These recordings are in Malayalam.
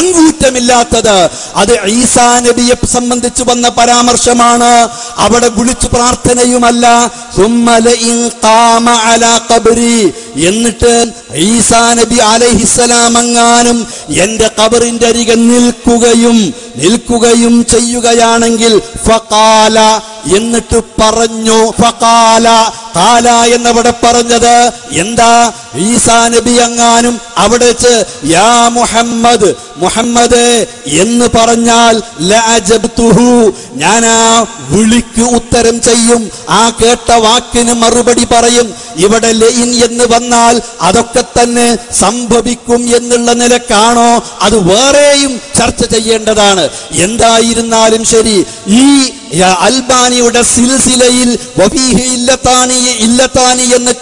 പങ്കുറ്റമില്ലാത്തത്. അത് ഈസാ നബിയെ സംബന്ധിച്ച് വന്ന പരാമർശമാണ്. അവിടെ വിളിച്ചു പ്രാർത്ഥനയുമല്ല. എന്നിട്ട് ഈസാ നബി അലൈഹിസ്സലാം എങ്ങാനും എന്റെ ഖബറിന്റെ അരികെ നിൽക്കുകയും ചെയ്യുകയാണെങ്കിൽ ഫഖാല, എന്നിട്ട് പറഞ്ഞു. ഫഖാല, ഖാല എന്നവിടെ പറഞ്ഞത് എന്താ? ഈസാ നബി എങ്ങാനും അവിടെ വെച്ച് യാ മുഹമ്മദ് എന്ന് പറഞ്ഞാൽ ലഅജബ്തുഹു, ഞാൻ ആ വിളിക്ക് ഉത്തരം ചെയ്യും, ആ കേട്ട വാക്കിന് മറുപടി പറയും. ഇവിടെ ലൈൻ എന്ന് വന്നാൽ അതൊക്കെ തന്നെ സംഭവിക്കും എന്നുള്ള നിലക്കാണോ? അത് വേറെയും ചർച്ച ചെയ്യേണ്ടതാണ്. എന്തായിരുന്നാലും ശരി, ഈ അൽബാനിയുടെ സിൽസിലയിൽ വഫീഹി ഇല്ലത്താനി എന്ന്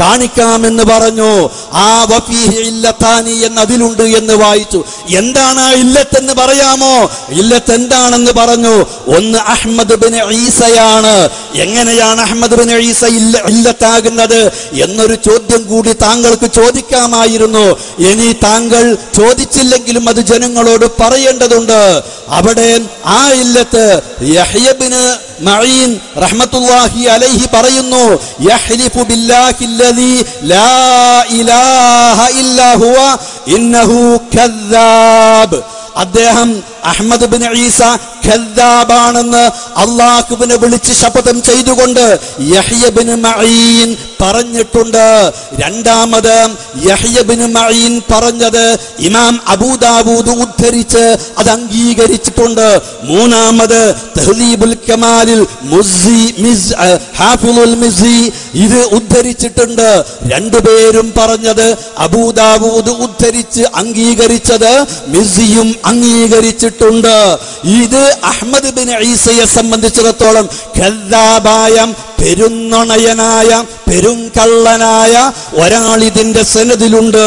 കാണിക്കാമെന്ന് പറഞ്ഞു. ആ വഫീഹി ഇല്ലത്താനി എന്ന് അതിലുണ്ട് എന്ന് വായിച്ചു. എന്താണ് ആ ഇല്ലത്ത് എന്ന് പറയാമോ? ഇല്ലത്ത് എന്താണെന്ന് പറഞ്ഞു. ഒന്ന് അഹ്മദ് ബിൻ ഈസയാണ്. എങ്ങനെയാണ് അഹ്മദ് ബിൻ ഈസ ഇല്ലത്താകുന്നത് എന്നൊരു ചോദ്യം കൂടി താങ്കൾക്ക് ചോദിക്കാമായിരുന്നു. ഇനി താങ്കൾ ചോദിച്ചില്ലെങ്കിലും അത് ജനങ്ങളോട് പറയേണ്ടതുണ്ട്. അവിടെ ആ ഇല്ലത്ത് യഹ്യ ഇബ്നു മഈൻ റഹ്മത്തുള്ളാഹി അലൈഹി പറയുന്നു, യഹ്ലിഫു ബില്ലാഹില്ലദീ ലാ ഇലാഹ ഇല്ലാ ഹുവ ഇന്നഹു കദ്ദാബ്. അദ്ദേഹം അഹ്മദ് ബിൻ ഈസ ഖദ്ദാബാണെന്ന് അല്ലാഹുവിനെ വിളിച്ച് ശപഥം ചെയ്തുകൊണ്ട് യഹ്യ ബിൻ മഈൻ പറഞ്ഞിട്ടുണ്ട്. രണ്ടാമത് യഹ്യ ബിൻ മഈൻ പറഞ്ഞത് ഇമാം അബൂദാവൂദ് ഉദ്ധരിച്ച് അത് അംഗീകരിച്ചിട്ടുണ്ട്. മൂന്നാമത് തഹ്ദീബുൽ കമാലിൽ ഹാഫിളുൽ മിസ്സി ഇത് ഉദ്ധരിച്ചിട്ടുണ്ട്. രണ്ടുപേരും പറഞ്ഞത് അബൂദാവൂദ് ഉദ്ധരിച്ച് അംഗീകരിച്ചത് മിസ്സിയും അംഗീകരിച്ചിട്ടുണ്ട്. ഇത് അഹ്മദ് ബിൻ ഈസയെ സംബന്ധിച്ചിടത്തോളം ഖദ്ദാബായ, പെരുന്നൊണയനായ, പെരുങ്കള്ളനായ ഒരാൾ ഇതിന്റെ സനദിലുണ്ട്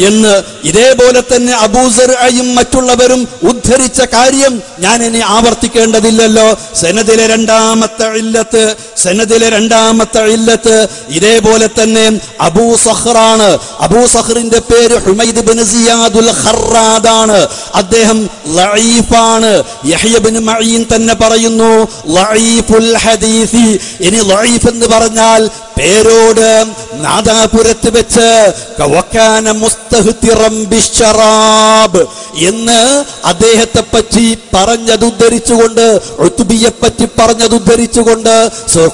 എന്ന് ഇതേപോലെ തന്നെ അബൂസർഅയും മറ്റുള്ളവരും ഉദ്ധരിച്ച കാര്യം ഞാൻ ഇനി ആവർത്തിക്കേണ്ടതില്ലല്ലോ. സനദിലെ രണ്ടാമത്തെ ഇല്ലത്ത് ഇതേപോലെ തന്നെ അബൂ സഖ്റാണ്. അബൂ സഖ്റിന്റെ പേര് ഹുമൈദ് ബിൻ സിയാദുൽ ഖറാദാണ്. അദ്ദേഹം ലഈഫാണ്. യഹ്യ ബിൻ മഈൻ തന്നെ പറയുന്നു ലഈഫുൽ ഹദീസി. ഇനി ലഈഫ് എന്ന് പറഞ്ഞാൽ പേരോട് നാദാപുരത്ത് വെച്ച് വകാന മുസ്തഹ്തിറം ബിശ്ശറാബ് എന്ന് അദ്ദേഹത്തെ പറ്റി പറഞ്ഞത് ഉദ്ധരിച്ചുകൊണ്ട്, ഉത്ബിയെ പറ്റി പറഞ്ഞത് ഉദ്ധരിച്ചുകൊണ്ട്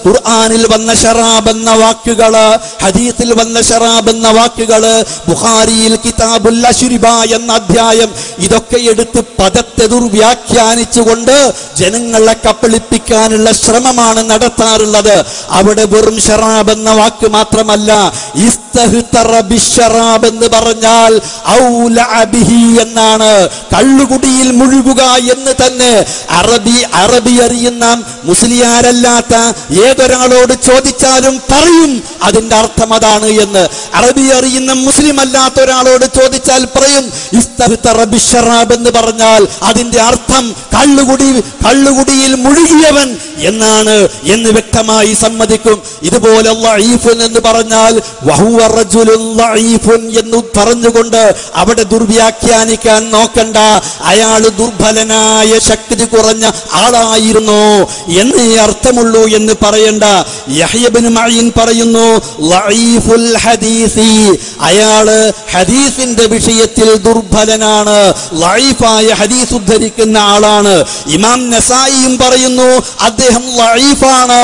ഖുർആനിൽ വന്ന ശറാബ് എന്ന വാക്കുകള്, ഹദീസിൽ വന്ന ശറാബ് എന്ന വാക്കുകള്, ബുഖാരിയിൽ കിതാബുൽ അശ്രിബ എന്ന അധ്യായം, ഇതൊക്കെ എടുത്ത് പദത്തെ ദുർവ്യാഖ്യാനിച്ചുകൊണ്ട് ജനങ്ങളെ കപ്പളിപ്പിക്കാനുള്ള ശ്രമമാണ് നടത്താറുള്ളത്. അവിടെ വെറും ശറാബ് എന്ന വാക്ക് മാത്രമല്ല, ഇസ്തഹ്തറ ബിശ്ശറാബ് എന്ന് പറഞ്ഞാൽ ഔലഅ ബിഹി എന്നാണ്, കള്ളുകുടിയിൽ മുഴുകുക എന്ന് തന്നെ. അറബി അറിയുന്ന മുസ്ലിയാരല്ലാത്ത ഏതൊരാളോട് ചോദിച്ചാലും പറയും അതിന്റെ അർത്ഥം അതാണ് എന്ന്. അറബി അറിയുന്ന മുസ്ലിം അല്ലാത്ത ഒരാളോട് ചോദിച്ചാൽ പറയും ഇസ്തഹ്തറ ബിശ്ശറാബ് എന്ന് പറഞ്ഞാൽ അതിന്റെ അർത്ഥം കള്ളുകുടിയിൽ മുഴുകിയവൻ എന്നാണ് എന്ന് വ്യക്തമായി സമ്മതിക്കും. ഇതുപോലെ ലഈഫുൻ എന്ന് പറഞ്ഞാൽ വഹുവ റജുലുൻ ലഈഫുൻ എന്ന് പറഞ്ഞുകൊണ്ട് അവിടെ ദുർവ്യാഖ്യാനിക്കാൻ നോക്കണ്ട. അയാൾ ദുർബലനായ, ശക്തി കുറഞ്ഞ ആളായിരുന്നു എന്നേ അർത്ഥമുള്ളൂ എന്ന് പറയണ്ട. യഹ്യ ബിൻ മഈൻ പറയുന്നു ലഈഫുൽ ഹദീസി, അയാള് ഹദീസിന്റെ വിഷയത്തിൽ ദുർബലനാണ്, ലഈഫായ ഹദീസ് ഉദ്ധരിക്കുന്ന ആളാണ്. ഇമാം നസായിയും പറയുന്നു അദ്ദേഹം ലഈഫാണ്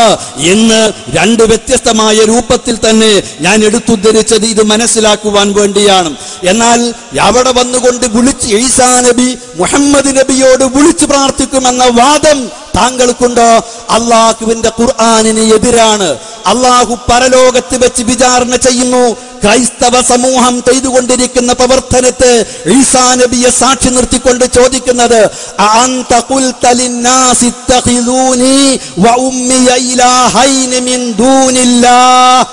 എന്ന്. രണ്ട് വ്യത്യസ്തമായ രൂപത്തിൽ തന്നെ ഞാൻ എടുത്തുദ്ധരിച്ചത് ഇത് മനസ്സിലാക്കുവാൻ വേണ്ടിയാണ്. എന്നാൽ അവിടെ വന്നുകൊണ്ട് വിളിച്ച് ഈസാ നബി മുഹമ്മദ് നബിയോട് വിളിച്ചു പ്രാർത്ഥിക്കുമെന്ന വാദം താങ്കൾക്കുണ്ടോ? അള്ളാഹുവിന്റെ ഖുർആനിന് എതിരാണ്. അള്ളാഹു പരലോകത്ത് വെച്ച് വിചാരണ ചെയ്യുന്നു. ക്രൈസ്തവ സമൂഹം ചെയ്തുകൊണ്ടിരിക്കുന്ന പ്രവർത്തനത്തെ ഈസാ നബിയെ സാക്ഷി നിർത്തിക്കൊണ്ട് ചോദിക്കുന്നത് അഅന്ത ഖുൽത ലിന്നാസി ഇത്തഖിദൂനി വ ഉമ്മിയ ഇലാഹൈനി മിൻ ദൂനില്ലാഹ്.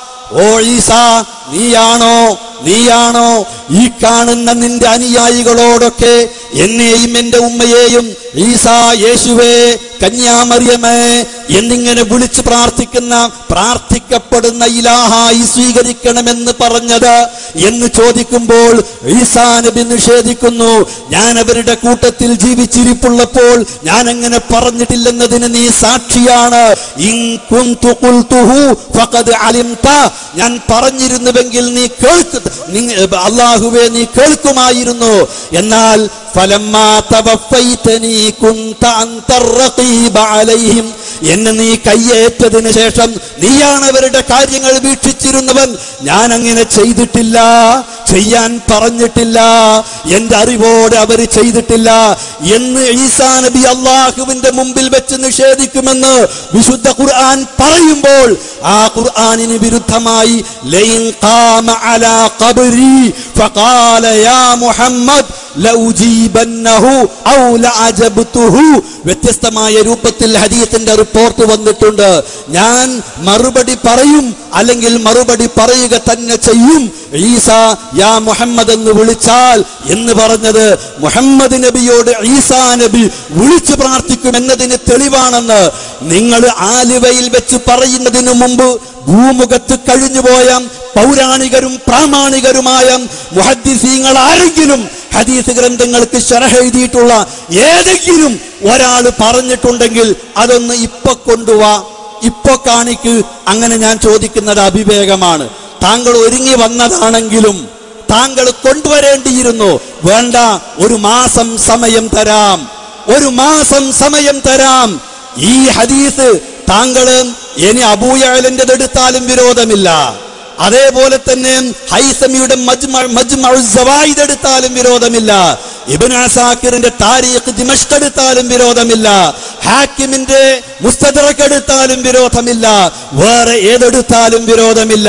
ഓ ഈസാ, നീയാണോ ഈ കാണുന്ന നിന്റെ അനുയായികളോടൊക്കെ എന്നെയും എന്റെ ഉമ്മയെയും ഈസാ, യേശുവേ, കന്യാമറിയമേ എന്നിങ്ങനെ വിളിച്ചു പ്രാർത്ഥിക്കുന്നത് പ്രാർത്ഥിക്കപ്പെടുന്ന ഇലാഹായി സ്വീകരിക്കണമെന്ന് പറഞ്ഞത് എന്ന് ചോദിക്കുമ്പോൾ ഈസാ നബി നിഷേധിക്കുന്നു. ഞാൻ അവരുടെ കൂട്ടത്തിൽ ജീവിച്ചിരിപ്പുള്ളപ്പോൾ ഞാൻ അങ്ങനെ പറഞ്ഞിട്ടില്ലെന്നതിന് നീ സാക്ഷിയാണ്. ഇൻ കുന്തു ഖുൽതുഹു ഫഖദ് അലിംത, ഞാൻ പറഞ്ഞിരുന്നുവെങ്കിൽ നീ അല്ലാഹുവേ നീ കേൾക്കുമായിരുന്നു. എന്നാൽ ഫലമ്മാ തവഫൈതനി കുന്ത അൻതർ റഖീബ അലൈഹിം, എന്നെ നീ കയ്യേറ്റതിന് ശേഷം നീയാണ് അവരുടെ കാര്യങ്ങൾ വീക്ഷിച്ചിരുന്നവൻ. ഞാൻ അങ്ങനെ ചെയ്തിട്ടില്ല, ചെയ്യാൻ പറഞ്ഞിട്ടില്ല, എന്റെ അറിവോടെ അവർ ചെയ്തിട്ടില്ല എന്ന് ഈസാ നബി അള്ളാഹുവിന്റെ മുമ്പിൽ വെച്ച് നിഷേധിക്കുമെന്ന് വിശുദ്ധ ഖുർആൻ പറയുമ്പോൾ ആ ഖുർആനിന് വിരുദ്ധമായി ലൈൻ ഖാമ അലാ ഖബ്രി ഫഖാല യാ മുഹമ്മദ് ലൗജീബന്നഹു ഔ ലഅജബ്തുഹു, വ്യത്യസ്തമായ രൂപത്തിൽ ഹദീസിന്റെ റിപ്പോർട്ട് വന്നിട്ടുണ്ട്. ഞാൻ മറുപടി പറയും, അല്ലെങ്കിൽ മറുപടി പറയുക തന്നെ ചെയ്യും. ഈസാ യാ മുഹമ്മദ് എന്ന് വിളിച്ചാൽ എന്ന് പറഞ്ഞത് മുഹമ്മദ് നബിയോട് ഈസാ നബി വിളിച്ചു പ്രാർത്ഥിക്കും എന്നതിന് തെളിവാണെന്ന് നിങ്ങൾ ആലുവയിൽ വെച്ച് പറയുന്നതിന് മുമ്പ് ഭൂമുഖത്ത് കഴിഞ്ഞുപോയ പൗരാണികരും പ്രാമാണികരുമായ മുഹദ്ദിസീങ്ങൾ ആരെങ്കിലും ഹദീസ് ഗ്രന്ഥങ്ങൾക്ക് ശറഹ് എഴുതിയിട്ടുള്ള ഏതെങ്കിലും ഒരാൾ പറഞ്ഞിട്ടുണ്ടെങ്കിൽ അതൊന്ന് ഇപ്പൊ കൊണ്ടുവാ, ഇപ്പൊ കാണിക്ക്. അങ്ങനെ ഞാൻ ചോദിക്കുന്നത് അവിവേകമാണ്. താങ്കൾ ഒരുങ്ങി വന്നതാണെങ്കിലും താങ്കൾ കൊണ്ടുവരേണ്ടിയിരുന്നു. വേണ്ട, ഒരു മാസം സമയം തരാം, ഒരു മാസം സമയം തരാം. ഈ ഹദീസ് താങ്കൾ ഇനി അബൂയഅലിന്റെ എടുത്താലും വിരോധമില്ല, അതേപോലെ തന്നെ ഹൈസമിയുടെ മജ്മഉ സവായിദ് എടുത്താലും വിരോധമില്ല, ഇബ്നു അസാക്കിറിന്റെ താരീഖ് ദിമഷ്ക് എടുത്താലും വിരോധമില്ല, ഹാക്കിമിന്റെ മുസ്തദ്റക് എടുത്താലും വിരോധമില്ല, വേറെ ഏതെടുത്താലും വിരോധമില്ല.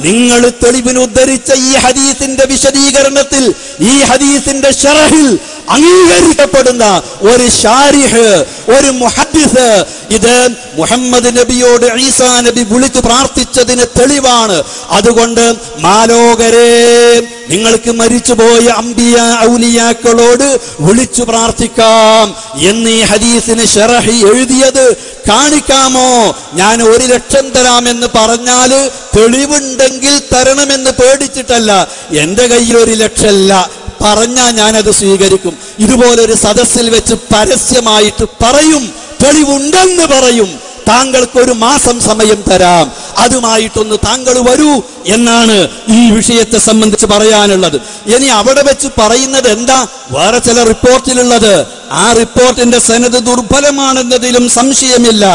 നിങ്ങൾ തെളിവിന് ഉദ്ധരിച്ച ഈ ഹദീസിന്റെ വിശദീകരണത്തിൽ, ഈ ഹദീസിന്റെ ശറഹിൽ അംഗീകരിക്കപ്പെടുന്ന ഒരു ശാരിഹ്, ഒരു മുഹദ്ദിസ് ഇത് മുഹമ്മദ് നബിയോട് ഈസാ നബി വിളിച്ചു പ്രാർത്ഥിച്ചതിന് തെളിവാണ്. അതുകൊണ്ട് മാലോകരെ, നിങ്ങൾക്ക് മരിച്ചുപോയ അംബിയ ഔലിയാക്കളോട് വിളിച്ചു പ്രാർത്ഥിക്കാം എന്ന് ഈ ഹദീസിന് ശറഹ് എഴുതിയത് കാണിക്കാമോ? ഞാൻ 1,00,000 തരാമെന്ന് പറഞ്ഞാല് തെളിവുണ്ടെങ്കിൽ തരണമെന്ന് പേടിച്ചിട്ടല്ല, എന്റെ കയ്യിൽ 1,00,000 ഇല്ല, പറഞ്ഞാൽ ഞാനത് സ്വീകരിക്കും. ഇതുപോലൊരു സദസ്സിൽ വെച്ച് പരസ്യമായിട്ട് പറയും, തെളിവുണ്ടെന്ന് പറയും, താങ്കൾക്ക് 1 മാസം സമയം തരാം, അതുമായിട്ടൊന്ന് താങ്കൾ വരൂ എന്നാണ് ഈ വിഷയത്തെ സംബന്ധിച്ച് പറയാനുള്ളത്. ഇനി അവിടെ വെച്ച് പറയുന്നത് എന്താ? വേറെ ചില റിപ്പോർട്ടിലുള്ളത്, ആ റിപ്പോർട്ടിന്റെ സനദ് ദുർബലമാണെന്നതിലും സംശയമില്ല.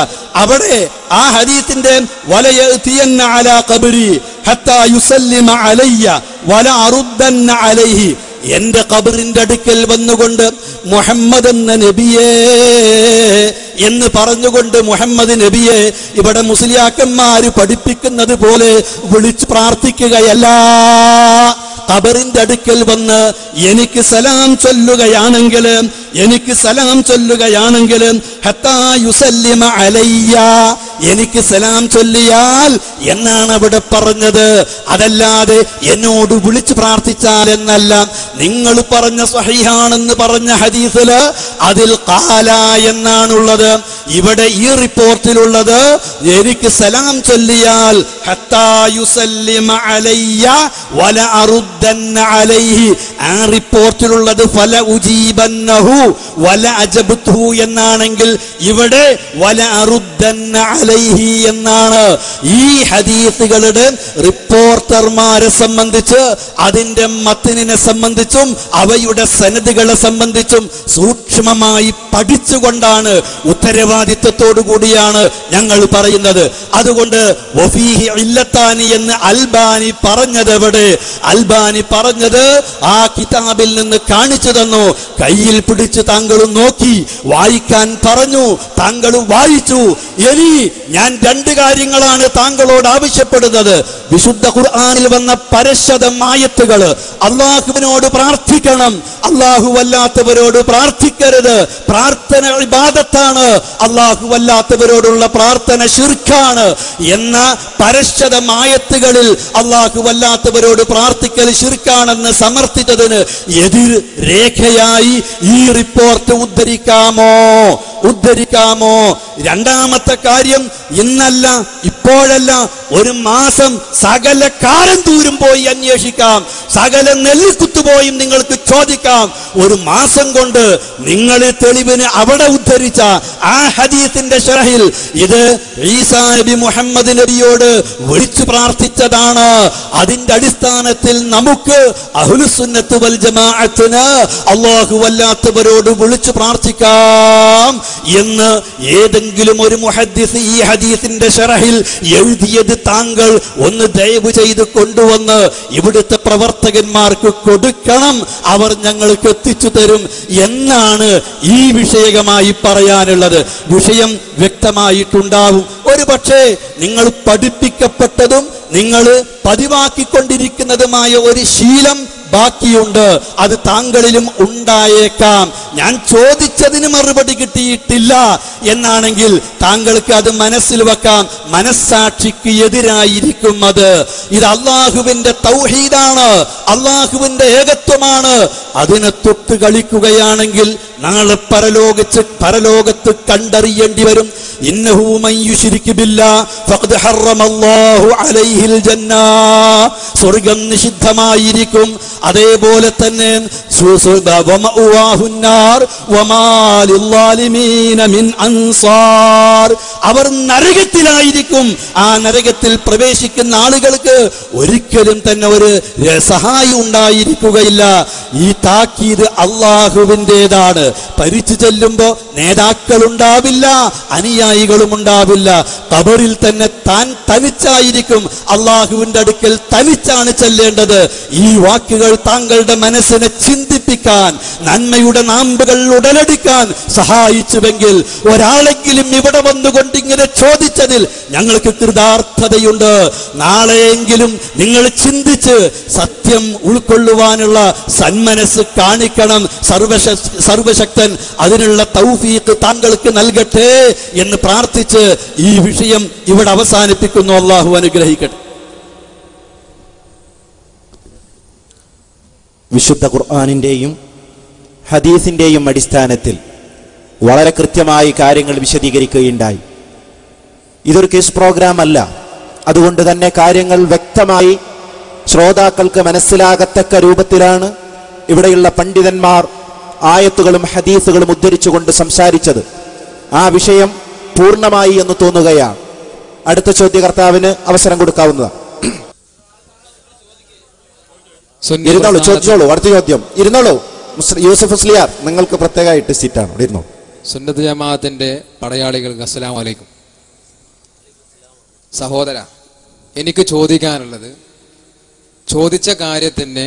അവിടെ ആ ഹദീസിന്റെ വലയതിയന്ന അലാ ഖബ്രി ഹത്താ യുസല്ലിമ അലയ്യ വല അറുദ്ദന്ന അലൈഹി, എന്റെ ഖബറിന്റെ അടുക്കൽ വന്നുകൊണ്ട് മുഹമ്മദ് എന്ന നബിയേ എന്ന് പറഞ്ഞുകൊണ്ട് മുഹമ്മദ് നബിയെ ഇവിടെ മുസ്ലിയാക്കന്മാര് പഠിപ്പിക്കുന്നത് പോലെ വിളിച്ചു പ്രാർത്ഥിക്കുകയല്ല. ഖബറിന്റെ അടുക്കൽ വന്ന് എനിക്ക് സലാം ചൊല്ലുകയാണെങ്കിൽ, എനിക്ക് സലാം ചൊല്ലുകയാണെങ്കിൽ ഹത്താ യുസല്ലിമ അലയ്യ, എനിക്ക് സലാം ചൊല്ലിയാൽ എന്നാണ് അവിടെ പറഞ്ഞത്. അതല്ലാതെ എന്നോട് വിളിച്ചു പ്രാർത്ഥിച്ചാൽ എന്നല്ല. നിങ്ങൾ പറഞ്ഞ സ്വഹീഹാണെന്ന് പറഞ്ഞ ഹദീസില് അതിൽ ഖാല എന്നാണുള്ളത്. ഇവിടെ ഈ റിപ്പോർട്ടിലുള്ളത് എനിക്ക് സലാം ചൊല്ലിയാൽ ഹത്താ യുസല്ലിമ അലയ്യ വല അറുദ്ദന്ന അലൈഹി, ആ റിപ്പോർട്ടിലുള്ളത് ഫല ഉജീബന്നഹു വല അജബ്തുഹു എന്നാണെങ്കിൽ ഇവിടെ വല അറുദ്ദന്ന അലൈഹി എന്നാണ്. ഈ ഹദീസുകളുടെ റിപ്പോർട്ടർമാരെ സംബന്ധിച്ച്, അതിന്റെ മത്തിനെ സംബന്ധിച്ചും അവയുടെ സനദുകളെ സംബന്ധിച്ചും സൂക്ഷ്മമായി പഠിച്ചുകൊണ്ടാണ്, ഉത്തരവാദിത്വത്തോടു കൂടിയാണ് ഞങ്ങൾ പറയുന്നത്. അതുകൊണ്ട് വഫീഹി ഇല്ലത്താനി എന്ന് അൽബാനി പറഞ്ഞത് എവിടെ? അൽബാനി പറഞ്ഞത് ആ കിതാബിൽ നിന്ന് കാണിച്ചു തന്നു. കയ്യിൽ പിടിച്ച് താങ്കൾ നോക്കി വായിക്കാൻ പറഞ്ഞു, താങ്കൾ വായിച്ചു. ഇനി ഞാൻ 2 കാര്യങ്ങളാണ് താങ്കളോട് ആവശ്യപ്പെടുന്നത്. വിശുദ്ധ ഖുർആനിൽ വന്ന പരശതം ആയത്തുകൾ, അള്ളാഹുവിനോട് പ്രാർത്ഥിക്കണം, അല്ലാഹുവല്ലാത്തവരോട് പ്രാർത്ഥിക്കരുത്, പ്രാർത്ഥന ഇബാദത്താണ്, അല്ലാഹുവല്ലാത്തവരോടുള്ള പ്രാർത്ഥന ശിർക്കാണ് എന്ന പരശതം ആയത്തുകളിൽ അല്ലാഹുവല്ലാത്തവരോട് പ്രാർത്ഥിക്കൽ ശിർക്കാണെന്ന് സമർത്ഥിച്ചതിന് എതിർ രേഖയായി ഈ റിപ്പോർട്ട് ഉദ്ധരിക്കാമോ? ഉദ്ധരിക്കാമോ? രണ്ടാമത്തെ കാര്യം, പകരം ഇന്നല്ല, ഇപ്പോഴല്ല, ഒരു മാസം സകല കാരന്തൂരും പോയി അന്വേഷിക്കാം, സകല നെല്ലിക്കുത്തുപോയും നിങ്ങൾക്ക് ചോദിക്കാം. ഒരു മാസം കൊണ്ട് നിങ്ങൾ തെളിവിന് അവിടെ ഉദ്ധരിച്ച ആ ഹദീസിന്റെ ശറഹിൽ ഇത് ഈസാ നബി മുഹമ്മദ് നബിയോട് വിളിച്ചു പ്രാർത്ഥിച്ചതാണ്. അതിന്റെ അടിസ്ഥാനത്തിൽ നമുക്ക് അഹ്ലുസുന്നത്ത് വൽ ജമാഅത്തിന് അല്ലാഹു വല്ലാത്തവരോട് വിളിച്ചു പ്രാർത്ഥിക്കാം എന്ന് ഏതെങ്കിലും ഒരു മുഹദ്ദിസ് ഈ ഹദീസിന്റെ ശറഹിൽ എഴുതിയത് താങ്കൾ ഒന്ന് ദയവ് ചെയ്ത് കൊണ്ടുവന്ന് ഇവിടുത്തെ പ്രവർത്തകന്മാർക്ക് കൊടുക്കണം, അവർ ഞങ്ങൾക്ക് എത്തിച്ചു തരും എന്നാണ് ഈ വിഷയകമായി പറയാനുള്ളത്. വിഷയം വ്യക്തമായിട്ടുണ്ടാവും. ഒരു പക്ഷേ നിങ്ങൾ പഠിപ്പിക്കപ്പെട്ടതും നിങ്ങൾ പതിവാക്കിക്കൊണ്ടിരിക്കുന്നതുമായ ഒരു ശീലം ബാക്കിയുണ്ട്, അത് താങ്കളിലും ഉണ്ടായേക്കാം. ഞാൻ ചോദിച്ചതിന് മറുപടി കിട്ടിയിട്ടില്ല എന്നാണെങ്കിൽ താങ്കൾക്ക് അത് മനസ്സിൽ വെക്കാം. മനസ്സാക്ഷിക്ക് എതിരായിരിക്കും അത്. ഇത് അള്ളാഹുവിന്റെ തൗഹീദാണ്, അള്ളാഹുവിന്റെ ഏകത്വമാണ്. അതിനെ തൊട്ട് കളിക്കുകയാണെങ്കിൽ നാളെ പരലോകത്ത് കണ്ടറിയേണ്ടി വരും. ഇന്നഹു മൻ യുശ്രിക് ബില്ലാഹ് ഫഖദ് ഹറമല്ലാഹു അലൈഹിൽ ജന്ന, സ്വർഗ്ഗം നിഷിദ്ധമായിരിക്കും. അതേപോലെ തന്നെ അവർ നരകത്തിലായിരിക്കും. ആ നരകത്തിൽ പ്രവേശിക്കുന്ന ആളുകൾക്ക് ഒരിക്കലും തന്നെ ഒരു സഹായം ഉണ്ടായിരിക്കുകയില്ല. ഈ താക്കീത് അള്ളാഹുവിൻ്റെതാണ്. പരിച്ചു ചെല്ലുമ്പോ നേതാക്കൾ ഉണ്ടാവില്ല, അനുയായികളും ഉണ്ടാവില്ല. ഖബറിൽ തന്നെ താൻ തനിച്ചായിരിക്കും. അള്ളാഹുവിന്റെ അടുക്കൽ തനിച്ചാണ് ചെല്ലേണ്ടത്. ഈ വാക്കുകൾ താങ്കളുടെ മനസ്സിനെ ചിന്തിപ്പിക്കാൻ, നന്മയുടെ നാമ്പുകൾ ഉടലെടുക്കാൻ സഹായിച്ചുവെങ്കിൽ, ഒരാളെങ്കിലും ഇവിടെ വന്നുകൊണ്ട് ഇങ്ങനെ ചോദിച്ചതിൽ ഞങ്ങൾക്ക് കൃതാർത്ഥതയുണ്ട്. നാളെയെങ്കിലും നിങ്ങൾ ചിന്തിച്ച് സത്യം ഉൾക്കൊള്ളുവാനുള്ള സന്മനസ് കാണിക്കണം. സർവശക്തൻ അതിനുള്ള തൗഫീഖ് താങ്കൾക്ക് നൽകട്ടെ എന്ന് പ്രാർത്ഥിച്ച് ഈ വിഷയം ഇവിടെ അവസാനിപ്പിക്കുന്നു. അല്ലാഹു അനുഗ്രഹിക്കട്ടെ. വിശുദ്ധ ഖുർആനിന്റെയും ഹദീസിന്റെയും അടിസ്ഥാനത്തിൽ വളരെ കൃത്യമായി കാര്യങ്ങൾ വിശദീകരിക്കുകയുണ്ടായി. ഇതൊരു ക്വിസ് പ്രോഗ്രാം അല്ല. അതുകൊണ്ട് തന്നെ കാര്യങ്ങൾ വ്യക്തമായി ശ്രോതാക്കൾക്ക് മനസ്സിലാകത്തക്ക രൂപത്തിലാണ് ഇവിടെയുള്ള പണ്ഡിതന്മാർ ആയത്തുകളും ഹദീസുകളും ഉദ്ധരിച്ചുകൊണ്ട് സംസാരിച്ചത്. ആ വിഷയം പൂർണ്ണമായി എന്ന് തോന്നുകയാണ്. അടുത്ത ചോദ്യകർത്താവിന് അവസരം കൊടുക്കാവുന്നതാണ്. ഇരുന്നോളൂ, ചോദിച്ചോളൂ. അടുത്ത ചോദ്യം ഇരുന്നോളൂ. യൂസഫ് മുസ്ലിയാർ, നിങ്ങൾക്ക് പ്രത്യേകമായിട്ട് സീറ്റാണ്, ഇവിടെ ഇരുന്നോളൂ. സുന്നത്ത് ജമാഅത്തിന്റെ പടയാളികൾക്ക് അസ്സലാമു അലൈക്കും. സഹോദര, എനിക്ക് ചോദിക്കാനുള്ളത്, ചോദിച്ച കാര്യത്തിന്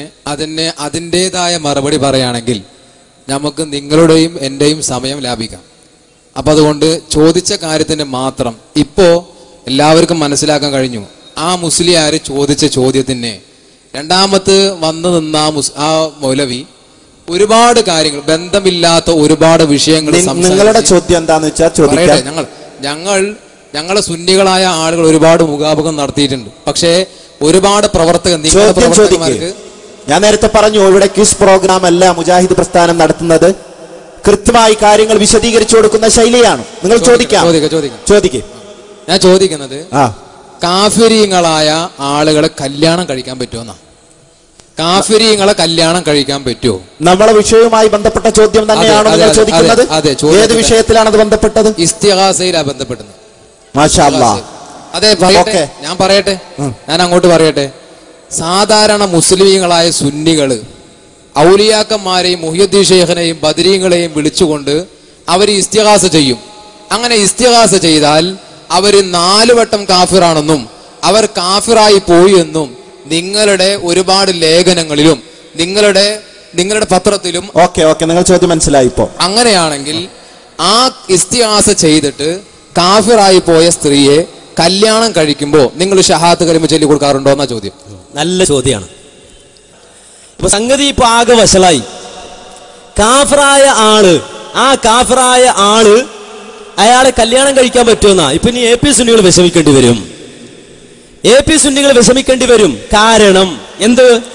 അതിൻ്റെതായ മറുപടി പറയുകയാണെങ്കിൽ നമുക്ക് നിങ്ങളുടെയും എൻ്റെയും സമയം ലാഭിക്കാം. അപ്പം അതുകൊണ്ട് ചോദിച്ച കാര്യത്തിന് മാത്രം ഇപ്പോൾ എല്ലാവർക്കും മനസ്സിലാക്കാൻ കഴിഞ്ഞു. ആ മുസ്ലിയാർ ചോദിച്ച ചോദ്യത്തിന് രണ്ടാമത്ത് വന്നു നിന്ന ആ മൗലവി ഒരുപാട് കാര്യങ്ങൾ, ബന്ധമില്ലാത്ത ഒരുപാട് വിഷയങ്ങൾ. നിങ്ങളുടെ ചോദ്യം എന്താന്ന് വെച്ചാൽ ഞങ്ങളെ സുന്നികളായ ആളുകൾ ഒരുപാട് മുഖാമുഖം നടത്തിയിട്ടുണ്ട്. പക്ഷേ ഒരുപാട് പ്രവർത്തകർ, ഞാൻ നേരത്തെ പറഞ്ഞു, ഇവിടെ ക്വിസ് പ്രോഗ്രാം അല്ല മുജാഹിദ് പ്രസ്ഥാനം നടത്തുന്നത്. കൃത്യമായി കാര്യങ്ങൾ വിശദീകരിച്ചു കൊടുക്കുന്ന ശൈലിയാണ്. നിങ്ങൾ ചോദിക്കാം. ഞാൻ ചോദിക്കുന്നത്, കാഫിരീങ്ങളായ ആളുകളെ കല്യാണം കഴിക്കാൻ പറ്റുമോ? കാഫിരീങ്ങളെ കല്യാണം കഴിക്കാൻ പറ്റുമോ? നമ്മളെ വിഷയവുമായി ബന്ധപ്പെട്ട ചോദ്യം തന്നെയാണോ നിങ്ങൾ ചോദിക്കുന്നത്? ഏത് വിഷയത്തിലാണ് അത് ബന്ധപ്പെട്ടത്? ഇസ്തിഗാസയിലാണ് ബന്ധപ്പെട്ടത്. മാഷാ അല്ലാഹ്. അതെ, ഞാൻ അങ്ങോട്ട് പറയട്ടെ. സാധാരണ മുസ്ലിമീങ്ങളായ സുന്നികള് ഔലിയാക്കന്മാരെയും മുഹ്യിദ്ദീൻ ശൈഖിനെയും ബദരീങ്ങളെയും വിളിച്ചുകൊണ്ട് അവർ ഇസ്തിഗാസ ചെയ്യും. അങ്ങനെ ഇസ്തിഗാസ ചെയ്താൽ അവര് 4 വട്ടം കാഫിറാണെന്നും അവർ കാഫിറായി പോയി എന്നും നിങ്ങളുടെ ഒരുപാട് ലേഖനങ്ങളിലും നിങ്ങളുടെ പത്രത്തിലും. നിങ്ങൾ ചോദ്യം മനസ്സിലായി. ഇപ്പോ അങ്ങനെയാണെങ്കിൽ ആ ഇസ്തിഗാസ ചെയ്തിട്ട് കാഫിറായി പോയ സ്ത്രീയെ കല്യാണം കഴിക്കുമ്പോ നിങ്ങൾ ഷഹാദത്ത് കലിമ ചൊല്ലി കൊടുക്കാറുണ്ടോ എന്നാ ചോദ്യം. നല്ല ചോദ്യമാണ്. ഇപ്പൊ സംഗതി ഇപ്പൊ ആകെ വഷളായി. കാഫിറായ ആള് അയാളെ കല്യാണം കഴിക്കാൻ പറ്റുമെന്നാ ഇപ്പൊ ഇനി AP സുന്നികൾ വിഷമിക്കേണ്ടി വരും.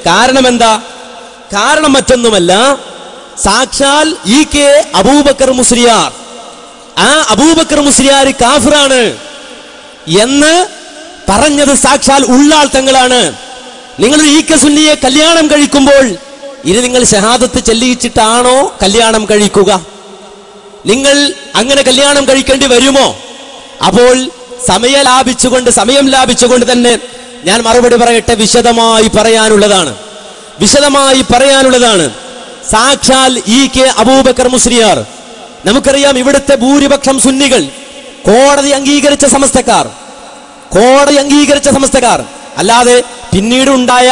കാരണം എന്താ? കാരണം മറ്റൊന്നുമല്ല, സാക്ഷാൽ EK അബൂബക്കർ മുസ്ലിയാർ. ആ അബൂബക്കർ മുസ്ലിയാർ കാഫിറാണ്. എന്ന് പറഞ്ഞത് സാക്ഷാൽ ഉള്ളാൾ തങ്ങളാണ്. നിങ്ങൾ ഈക്ക സുന്നിയെ കല്യാണം കഴിക്കുമ്പോൾ ഇനി നിങ്ങൾ ഷഹാദത്ത് ചെല്ലിച്ചിട്ടാണോ കല്യാണം കഴിക്കുക? നിങ്ങൾ അങ്ങനെ കല്യാണം കഴിക്കേണ്ടി വരുമോ? അപ്പോൾ സമയം ലാഭിച്ചുകൊണ്ട് തന്നെ ഞാൻ മറുപടി പറയട്ടെ. വിശദമായി പറയാനുള്ളതാണ്. സാക്ഷാൽ EK അബൂബക്കർ മുസ്ലിയാർ, നമുക്കറിയാം ഇവിടുത്തെ ഭൂരിപക്ഷം സുന്നികൾ കോടതി അംഗീകരിച്ച സമസ്തക്കാർ അല്ലാതെ പിന്നീട് ഉണ്ടായ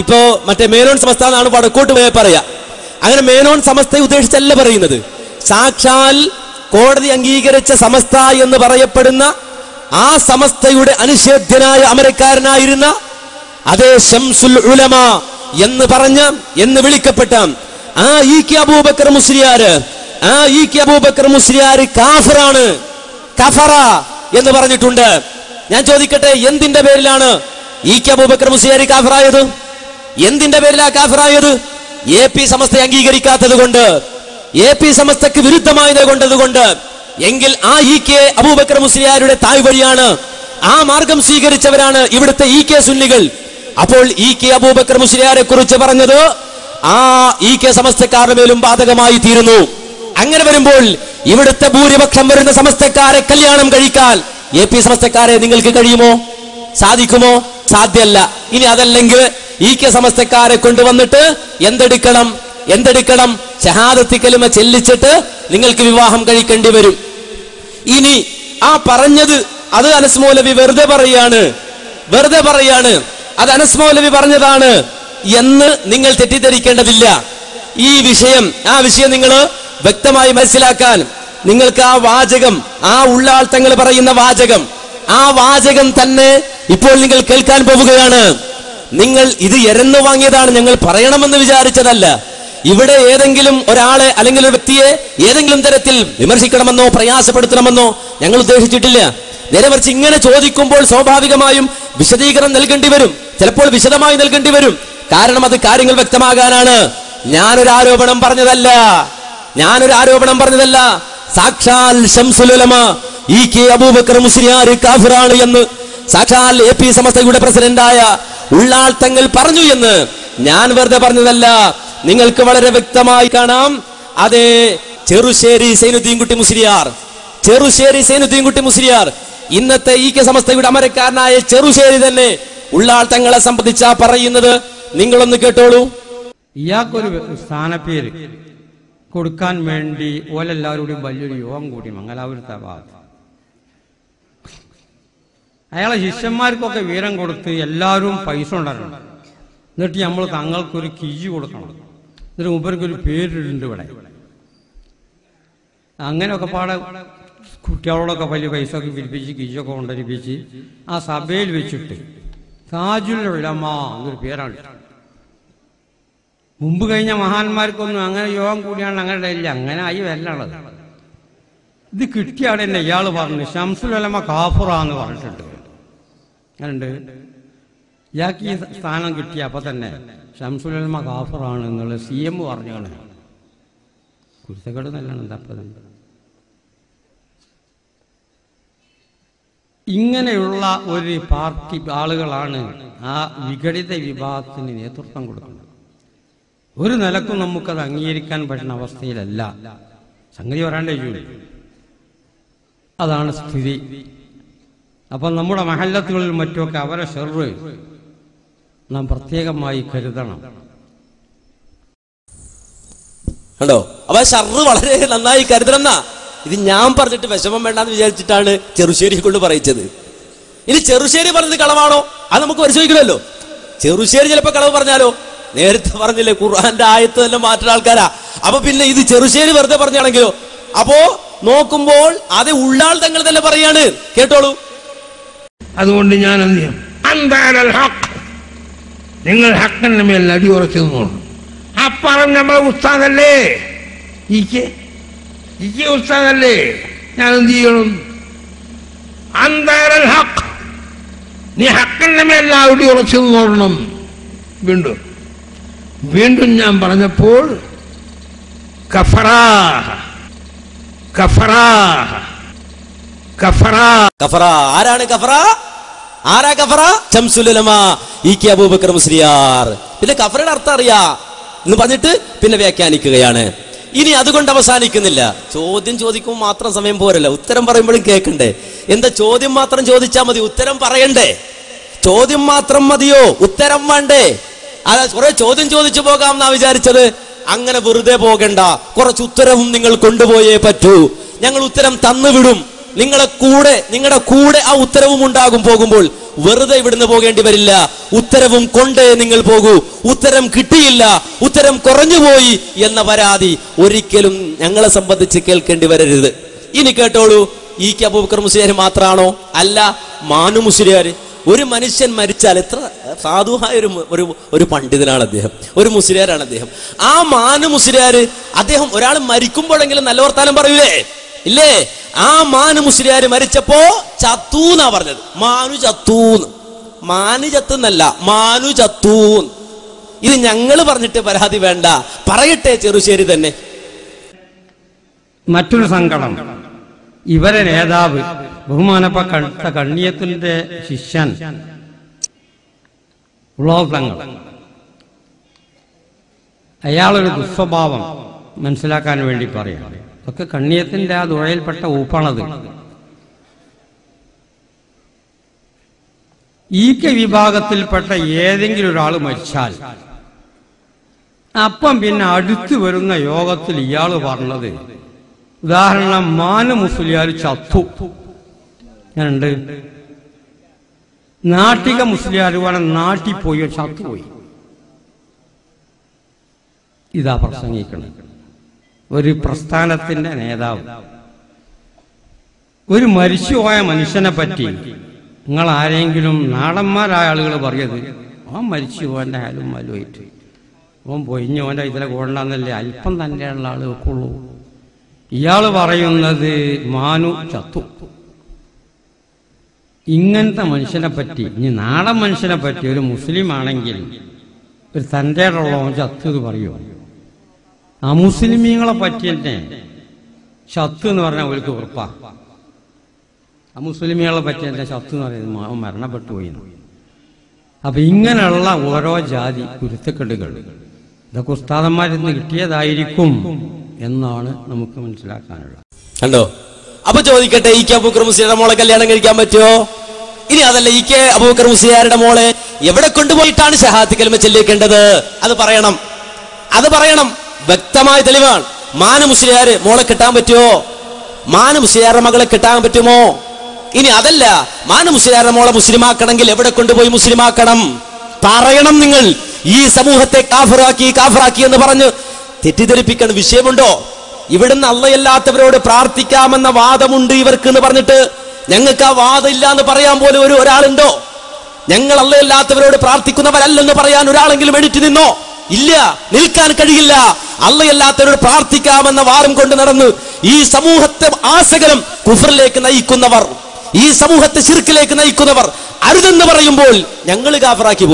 ഇപ്പോ മറ്റേ മേനോൻ സമസ്ത എന്നാണ് വടക്കോട്ട് പോയി പറയാ. അങ്ങനെ മേനോൻ സമസ്തയെ ഉദ്ദേശിച്ചല്ല പറയുന്നത്. സാക്ഷാൽ കോടതി അംഗീകരിച്ച സമസ്ത എന്ന് പറയപ്പെടുന്ന ആ സമസ്തയുടെ അനിഷേധ്യനായ അമരക്കാരനായിരുന്ന അതേ ശംസുൽ ഉലമ എന്ന് വിളിക്കപ്പെട്ട ആ EK അബൂബക്കർ മുസ്ലിയാർ കാഫിറാണ്, കഫറ എന്ന് പറഞ്ഞിട്ടുണ്ട്. ഞാൻ ചോദിക്കട്ടെ, എന്തിന്റെ പേരിലാണ് EK അബൂബക്കർ മുസ്ലിയാർ കാഫിറായത്? എന്തിന്റെ പേരിലാണ് കാഫിറായത്? AP സമസ്തയെ അംഗീകരിക്കാത്തത് കൊണ്ട്, AP സമസ്തക്ക് വിരുദ്ധമായി കൊണ്ടതുകൊണ്ട്. എങ്കിൽ ആ EK അബൂബക്കർ മുസ്ലിയാരുടെ തായ് വഴിയാണ്, ആ മാർഗം സ്വീകരിച്ചവരാണ് ഇവിടുത്തെ EK സുന്നികൾ. അപ്പോൾ EK അബൂബക്കർ മുസ്ലിയാരെ കുറിച്ച് പറഞ്ഞത് ആ EK സമസ്തക്കാരുടെ മേലും ബാധകമായി തീരുന്നു. അങ്ങനെ വരുമ്പോൾ ഇവിടുത്തെ ഭൂരിപക്ഷം വരുന്ന സമസ്തക്കാരെ കല്യാണം കഴിക്കാൻ AP സമസ്തക്കാരെ നിങ്ങൾക്ക് കഴിയുമോ? സാധിക്കുമോ? സാധ്യമല്ല. ഇനി അതല്ലെങ്കിൽ EK സമസ്തക്കാരെ കൊണ്ടുവന്നിട്ട് എന്തെടുക്കണം? ഷഹാദത്ത് കലിമ ചെല്ലിച്ചിട്ട് നിങ്ങൾക്ക് വിവാഹം കഴിക്കേണ്ടി വരും. ഇനി ആ പറഞ്ഞത് അത് അനസ് മൗലവി വെറുതെ പറയാണ്, അത് അനസ് മൗലവി പറഞ്ഞതാണ് എന്ന് നിങ്ങൾ തെറ്റിദ്ധരിക്കേണ്ടതില്ല. ആ വിഷയം നിങ്ങൾ വ്യക്തമായി മനസ്സിലാക്കാൻ നിങ്ങൾക്ക് ആ വാചകം, ആ ഉള്ളാൾ തങ്ങൾ പറയുന്ന വാചകം തന്നെ ഇപ്പോൾ നിങ്ങൾ കേൾക്കാൻ പോവുകയാണ്. നിങ്ങൾ ഇത് എരന്നു വാങ്ങിയതാണ്, ഞങ്ങൾ പറയണമെന്ന് വിചാരിച്ചതല്ല. ഇവിടെ ഏതെങ്കിലും ഒരാളെ അല്ലെങ്കിൽ ഒരു വ്യക്തിയെ ഏതെങ്കിലും തരത്തിൽ വിമർശിക്കണമെന്നോ പ്രയാസപ്പെടുത്തണമെന്നോ ഞങ്ങൾ ഉദ്ദേശിച്ചിട്ടില്ല. നേരെ മറിച്ച് ഇങ്ങനെ ചോദിക്കുമ്പോൾ സ്വാഭാവികമായും വിശദീകരണം നൽകേണ്ടി വരും, ചിലപ്പോൾ വിശദമായി നൽകേണ്ടി വരും. കാരണം അത് കാര്യങ്ങൾ വ്യക്തമാകാനാണ്. ഞാനൊരു ആരോപണം പറഞ്ഞതല്ല. സാക്ഷാൽ ശംസുൽ ഉലമ EK അബൂബക്കർ മുസ്ലിയാർ കാഫിറാണ് എന്ന് സാക്ഷാൽ AP സമസ്തയുടെ പ്രസിഡന്റായ ഉള്ളാൾ തങ്ങൾ പറഞ്ഞു എന്ന് ഞാൻ വെറുതെ പറഞ്ഞതല്ല. നിങ്ങൾക്ക് വളരെ വ്യക്തമായി കാണാം. അതേ ചെറുശ്ശേരി സൈനുദ്ദീൻ കുട്ടി മുസ്ലിയാർ ഇന്നത്തെ EK സമസ്തയുടെ അമരക്കാരനായ ചെറുശ്ശേരി തന്നെ ഉള്ളാൾ തങ്ങളെ സംബന്ധിച്ചാ പറയുന്നത്. നിങ്ങളൊന്ന് കേട്ടോളൂ. ഇയാൾക്കൊരു സ്ഥാനപ്പേര് കൊടുക്കാൻ വേണ്ടി ഓലെല്ലാവരോടും വലിയൊരു യോഗം കൂടി മംഗലാപുരത്തെ ഭാഗത്ത്. അയാളെ ശിഷ്യന്മാർക്കൊക്കെ വീരം കൊടുത്ത് എല്ലാവരും പൈസ ഉണ്ടാക്കണം. എന്നിട്ട് നമ്മൾ തങ്ങൾക്കൊരു കിജി കൊടുക്കണം. എന്നിട്ട് മൂപ്പർക്കൊരു പേരിടുന്നുണ്ട് ഇവിടെ. അങ്ങനെയൊക്കെ പാടെ കുട്ടികളോടൊക്കെ വലിയ പൈസ ഒക്കെ പിരിപ്പിച്ച് കിജൊക്കെ കൊണ്ടരിപ്പിച്ച് ആ സഭയിൽ വെച്ചിട്ട് താജുൽ ഉലമ എന്നൊരു പേരാണ്. മുമ്പ് കഴിഞ്ഞ മഹാന്മാർക്കൊന്നും അങ്ങനെ യോഗം കൂടിയാണ് അങ്ങനെ ഇല്ല, അങ്ങനെ ആയി വരണത്. ഇത് കിട്ടിയാടെ തന്നെ ഇയാൾ പറഞ്ഞു ശംസുൽ ഉലമ കാഫിറാന്ന് പറഞ്ഞിട്ടുണ്ട്. അങ്ങനുണ്ട്. ഇയാൾക്ക് ഈ സ്ഥാനം കിട്ടിയ അപ്പൊ തന്നെ ശംസുൽ ഉലമ കാഫിറാണ് എന്നുള്ള CM പറഞ്ഞാണ്. കുരുത്തക്കേട് നല്ലാണ് എന്താ അപ്പം. ഇങ്ങനെയുള്ള ഒരു പാർട്ടി ആളുകളാണ് ആ വിഘടിത വിഭാഗത്തിന് നേതൃത്വം കൊടുക്കുന്നത്. ഒരു നിലക്കും നമുക്കത് അംഗീകരിക്കാൻ പറ്റുന്ന അവസ്ഥയിലല്ല. സംഗതി വരാണ്ടേ ജോലി. അതാണ് സ്ഥിതി. അപ്പൊ നമ്മുടെ മഹല്ലത്തുകളിൽ മറ്റുമൊക്കെ അവരെ ഷെറ് നാം പ്രത്യേകമായി കരുതണം. കണ്ടോ? അവ ഷർറ് വളരെ നന്നായി കരുതണമെന്നാ. ഇത് ഞാൻ പറഞ്ഞിട്ട് വിഷമം വേണ്ടെന്ന് വിചാരിച്ചിട്ടാണ് ചെറുശ്ശേരി കൊണ്ട് പറയിച്ചത്. ഇനി ചെറുശ്ശേരി പറഞ്ഞത് കളവാണോ അത് നമുക്ക് പരിശോധിക്കണമല്ലോ. ചെറുശ്ശേരി ചിലപ്പോ കളവ് പറഞ്ഞാലോ? നേരത്തെ പറഞ്ഞില്ലേ ഖുർആന്റെ ആയത്ത് തന്നെ മാറ്റുന്ന ആൾക്കാരാ. അപ്പൊ പിന്നെ ഇത് ചെറുശ്ശേരി വെറുതെ പറഞ്ഞാണെങ്കിലോ? അപ്പോ നോക്കുമ്പോൾ അത് ഉള്ളാൾ തങ്ങൾ തന്നെ പറയാണ്. കേട്ടോളൂ. അതുകൊണ്ട് ഞാൻ എന്ത് ചെയ്യും? നിങ്ങൾ ഹക്കിന്റെ മേൽ അടിയുറച്ചു നിന്നോളൂ. അപ്പറം നമ്മളെ ഉസ്താദല്ലേ, ഇക്ക് ഉസ്താദല്ലേ, ഞാൻ എന്ത് ചെയ്യണം? അന്താരൽ ഹക്ക്, നീ ഹക്കിന്റെ മേൽ അടിയുറച്ചു നിന്നോളണം. വീണ്ടും ഞാൻ പറഞ്ഞപ്പോൾ കഫറ. കഫറ ആരാണ്? കഫറ ആരാ? കഫറ ശംസുൽ ഉലമ ഇ.കെ. അബൂബക്കർ മുസ്ലിയാർ. പിന്നെ കഫറയുടെ അർത്ഥം അറിയാ എന്ന് പറഞ്ഞിട്ട് പിന്നെ വ്യാഖ്യാനിക്കുകയാണ്. ഇനി അതുകൊണ്ട് അവസാനിക്കുന്നില്ല. ചോദ്യം ചോദിക്കുമ്പോൾ മാത്രം സമയം പോരല്ല, ഉത്തരം പറയുമ്പോഴും കേൾക്കണ്ടേ. എന്താ ചോദ്യം മാത്രം ചോദിച്ചാൽ മതി, ഉത്തരം പറയണ്ടേ? ചോദ്യം മാത്രം മതിയോ, ഉത്തരം വേണ്ടേ? അതാ കുറെ ചോദ്യം ചോദിച്ചു പോകാം എന്നാ വിചാരിച്ചത്. അങ്ങനെ വെറുതെ പോകണ്ട, കുറച്ച് ഉത്തരവും നിങ്ങൾ കൊണ്ടുപോയേ പറ്റൂ. ഞങ്ങൾ ഉത്തരം തന്നുവിടും. നിങ്ങളുടെ കൂടെ ആ ഉത്തരവും ഉണ്ടാകും. പോകുമ്പോൾ വെറുതെ ഇവിടുന്ന് പോകേണ്ടി വരില്ല. ഉത്തരവും കൊണ്ടേ നിങ്ങൾ പോകൂ. ഉത്തരം കിട്ടിയില്ല, ഉത്തരം കുറഞ്ഞുപോയി എന്ന പരാതി ഒരിക്കലും ഞങ്ങളെ സംബന്ധിച്ച് കേൾക്കേണ്ടി വരരുത്. ഇനി കേട്ടോളൂ, ഇ.കെ. അബൂബക്കർ മുസ്ലിയാർ മാത്രമാണോ? അല്ല, മാനു മുസ്ലിയാർ. ഒരു മനുഷ്യൻ മരിച്ചാൽ എത്ര സാധുവായ ഒരു പണ്ഡിതനാണ് അദ്ദേഹം, ഒരു മുസ്ലിയാരാണ് അദ്ദേഹം. ആ മാനു മുസ്ലിയാർ അദ്ദേഹം ഒരാൾ മരിക്കുമ്പോഴെങ്കിലും നല്ല വർത്താനം പറയൂലേ? ഇല്ലേ? ആ മാനു മുസ്ലിയാർ മരിച്ചപ്പോ ചത്തൂന്നാ പറഞ്ഞത്. മാനു ചത്തൂന്ന്. മാനു ചത്തുന്നല്ല, മാനു ചത്തൂന്ന്. ഇത് ഞങ്ങൾ പറഞ്ഞിട്ട് പരാതി വേണ്ട, പറയട്ടെ ചെറുശ്ശേരി തന്നെ. മറ്റൊരു സങ്കടം, ഇവരെ നേതാവ് ബഹുമാനപ്പെട്ട കണ്ണിയത്തിന്റെ ശിഷ്യൻ ഉള്ളോത്തങ്ങൾ, അയാളൊരു ദുസ്വഭാവം മനസ്സിലാക്കാൻ വേണ്ടി പറയാം. ഒക്കെ കണ്ണിയത്തിന്റെ ആ ദുഴയിൽപ്പെട്ട ഊപ്പാണത്. ഇ.കെ. വിഭാഗത്തിൽപ്പെട്ട ഏതെങ്കിലും ഒരാൾ മരിച്ചാൽ അപ്പം പിന്നെ അടുത്തു വരുന്ന യോഗത്തിൽ ഇയാൾ പറഞ്ഞത്, ഉദാഹരണം, മാനു മുസ്ലിയാർ ചത്തു. ഞാനുണ്ട്. നാട്ടിക മുസ്ലിയാർ വേണം നാട്ടിപ്പോയി ചത്തുപോയി. ഇതാ പ്രസംഗിക്കണം ഒരു പ്രസ്ഥാനത്തിന്റെ നേതാവ്. ഒരു മരിച്ചുപോയ മനുഷ്യനെ പറ്റി നിങ്ങൾ ആരെങ്കിലും നാടന്മാരായ ആളുകൾ പറയത്, അവൻ മരിച്ചുപോന്റെ ഹാലും മലുമായിട്ട് അവൻ പൊയിഞ്ഞു, ഓൻ്റെ ഇതിലെ കൊണ്ടാന്നല്ലേ അല്പം തന്നെയുള്ള ആള് വെക്കുള്ളൂ. ഇയാള് പറയുന്നത് മാനു ചത്തു. ഇങ്ങനത്തെ മനുഷ്യനെ പറ്റി, ഇനി നാടൻ മനുഷ്യനെ പറ്റി ഒരു മുസ്ലിം ആണെങ്കിൽ ഒരു തൻ്റെ ഉള്ളവൻ ചത്തു എന്ന് പറയുമോ? ആ മുസ്ലിമീങ്ങളെ പറ്റി തന്നെ ചത്തു എന്ന് പറഞ്ഞാൽ അവർക്ക് ഉറപ്പാ. ആ മുസ്ലിമീങ്ങളെ പറ്റി തന്നെ ചത്തു എന്ന് പറയുന്നത് അവൻ മരണപ്പെട്ടു പോയി. അപ്പൊ ഇങ്ങനെയുള്ള ഓരോ ജാതി കുരുത്തക്കെടുകൾ ഇതൊക്കെ ഉസ്താദന്മാരിൽ നിന്ന് കിട്ടിയതായിരിക്കും എന്നാണ് നമുക്ക് മനസ്സിലാക്കാനുള്ളത്. കണ്ടോ? അപ്പൊ ചോദിക്കട്ടെ, ഇ.കെ. അബൂബക്കർ മുസ്ലിയാരുടെ മോളെ കല്യാണം കഴിക്കാൻ പറ്റുമോ? ഇനി അതല്ല, ഇ.കെ. അബൂബക്കർ മുസ്ലിയാരുടെ മോളെ എവിടെ കൊണ്ടുപോയിട്ടാണ് ശഹാദത്ത് കലിമ ചൊല്ലിക്കേണ്ടത്? അത് പറയണം, അത് പറയണം. വ്യക്തമായ തെളിവാണ്. മാനു മുസ്ലിയാർ മോളെ കിട്ടാൻ പറ്റുമോ? മാനു മുസ്ലിയാരുടെ മകളെ കിട്ടാൻ പറ്റുമോ? ഇനി അതല്ല, മാനു മുസ്ലിയാരുടെ മോളെ മുസ്ലിമാക്കണമെങ്കിൽ എവിടെ കൊണ്ടുപോയി മുസ്ലിമാക്കണം? പറയണം. നിങ്ങൾ ഈ സമൂഹത്തെ കാഫിറാക്കി എന്ന് പറഞ്ഞ് തെറ്റിദ്ധരിപ്പിക്കുന്ന വിഷയമുണ്ടോ? ഇവിടുന്ന് അള്ളയല്ലാത്തവരോട് പ്രാർത്ഥിക്കാമെന്ന വാദമുണ്ട് ഇവർക്ക് എന്ന് പറഞ്ഞിട്ട് ഞങ്ങൾക്ക് ആ വാദം ഇല്ല എന്ന് പറയാൻ പോലും ഒരാളുണ്ടോ? ഞങ്ങൾ അള്ളയല്ലാത്തവരോട് പ്രാർത്ഥിക്കുന്നവരല്ലെന്ന് പറയാൻ ഒരാളെങ്കിലും എണീറ്റ് നിന്നോ? ഇല്ല, നിൽക്കാൻ കഴിയില്ല. അള്ളയല്ലാത്തവരോട് പ്രാർത്ഥിക്കാമെന്ന വാദം കൊണ്ട് നടന്ന് ഈ സമൂഹത്തെ ആസകലം കുഫറിലേക്ക് നയിക്കുന്നവർ, ഈ സമൂഹത്തെ ശിർക്കിലേക്ക് നയിക്കുന്നവർ അരുതെന്ന് പറയുമ്പോൾ ഞങ്ങൾ കാഫിറാക്കി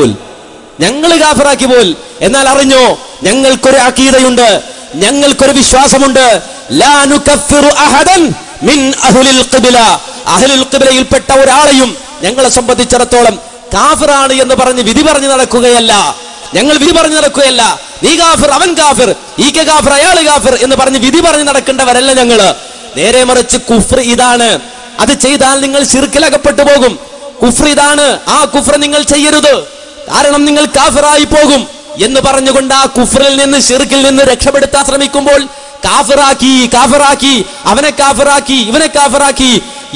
പോൽ. എന്നാൽ അറിഞ്ഞോ, ഞങ്ങൾക്കൊരു അഖീദയുണ്ട്, ഞങ്ങൾക്കൊരു വിശ്വാസമുണ്ട്. ലാ നുകഫിറു അഹദൻ മിൻ അഹ്ലിൽ ഖിബ്ല. അഹ്ലുൽ ഖിബ്ലയിൽപ്പെട്ട ഒരാളെയും ഞങ്ങളെ സംബന്ധിച്ചിടത്തോളം കാഫിറാണ് എന്ന് പറഞ്ഞ് വിധി പറഞ്ഞു നടക്കുകയല്ല. ഞങ്ങൾ വിധി പറഞ്ഞു നടക്കുകയല്ല. നീ കാഫിർ, അവൻ കാഫിർ, ഇ.കെ. കാഫിർ, അയാൾ കാഫിർ എന്ന് പറഞ്ഞ് വിധി പറഞ്ഞു നടക്കേണ്ടവരല്ല ഞങ്ങള്. നേരെ മറിച്ച് കുഫ്ർ ഇതാണ്, അത് ചെയ്താൽ നിങ്ങൾ ശിർക്കിലകപ്പെട്ടു പോകും. കുഫ്ർ ഇതാണ്, ആ കുഫ്ർ നിങ്ങൾ ചെയ്യരുത്, കാരണം നിങ്ങൾ കാഫിറായി പോകും എന്ന് പറഞ്ഞുകൊണ്ട് ആ കുഫ്റിൽ നിന്ന്, ശിർക്കിൽ നിന്ന് രക്ഷപ്പെടുത്താൻ ശ്രമിക്കുമ്പോൾ കാഫിറാക്കി, അവനെ കാഫിറാക്കി, ഇവനെ കാഫിറാക്കി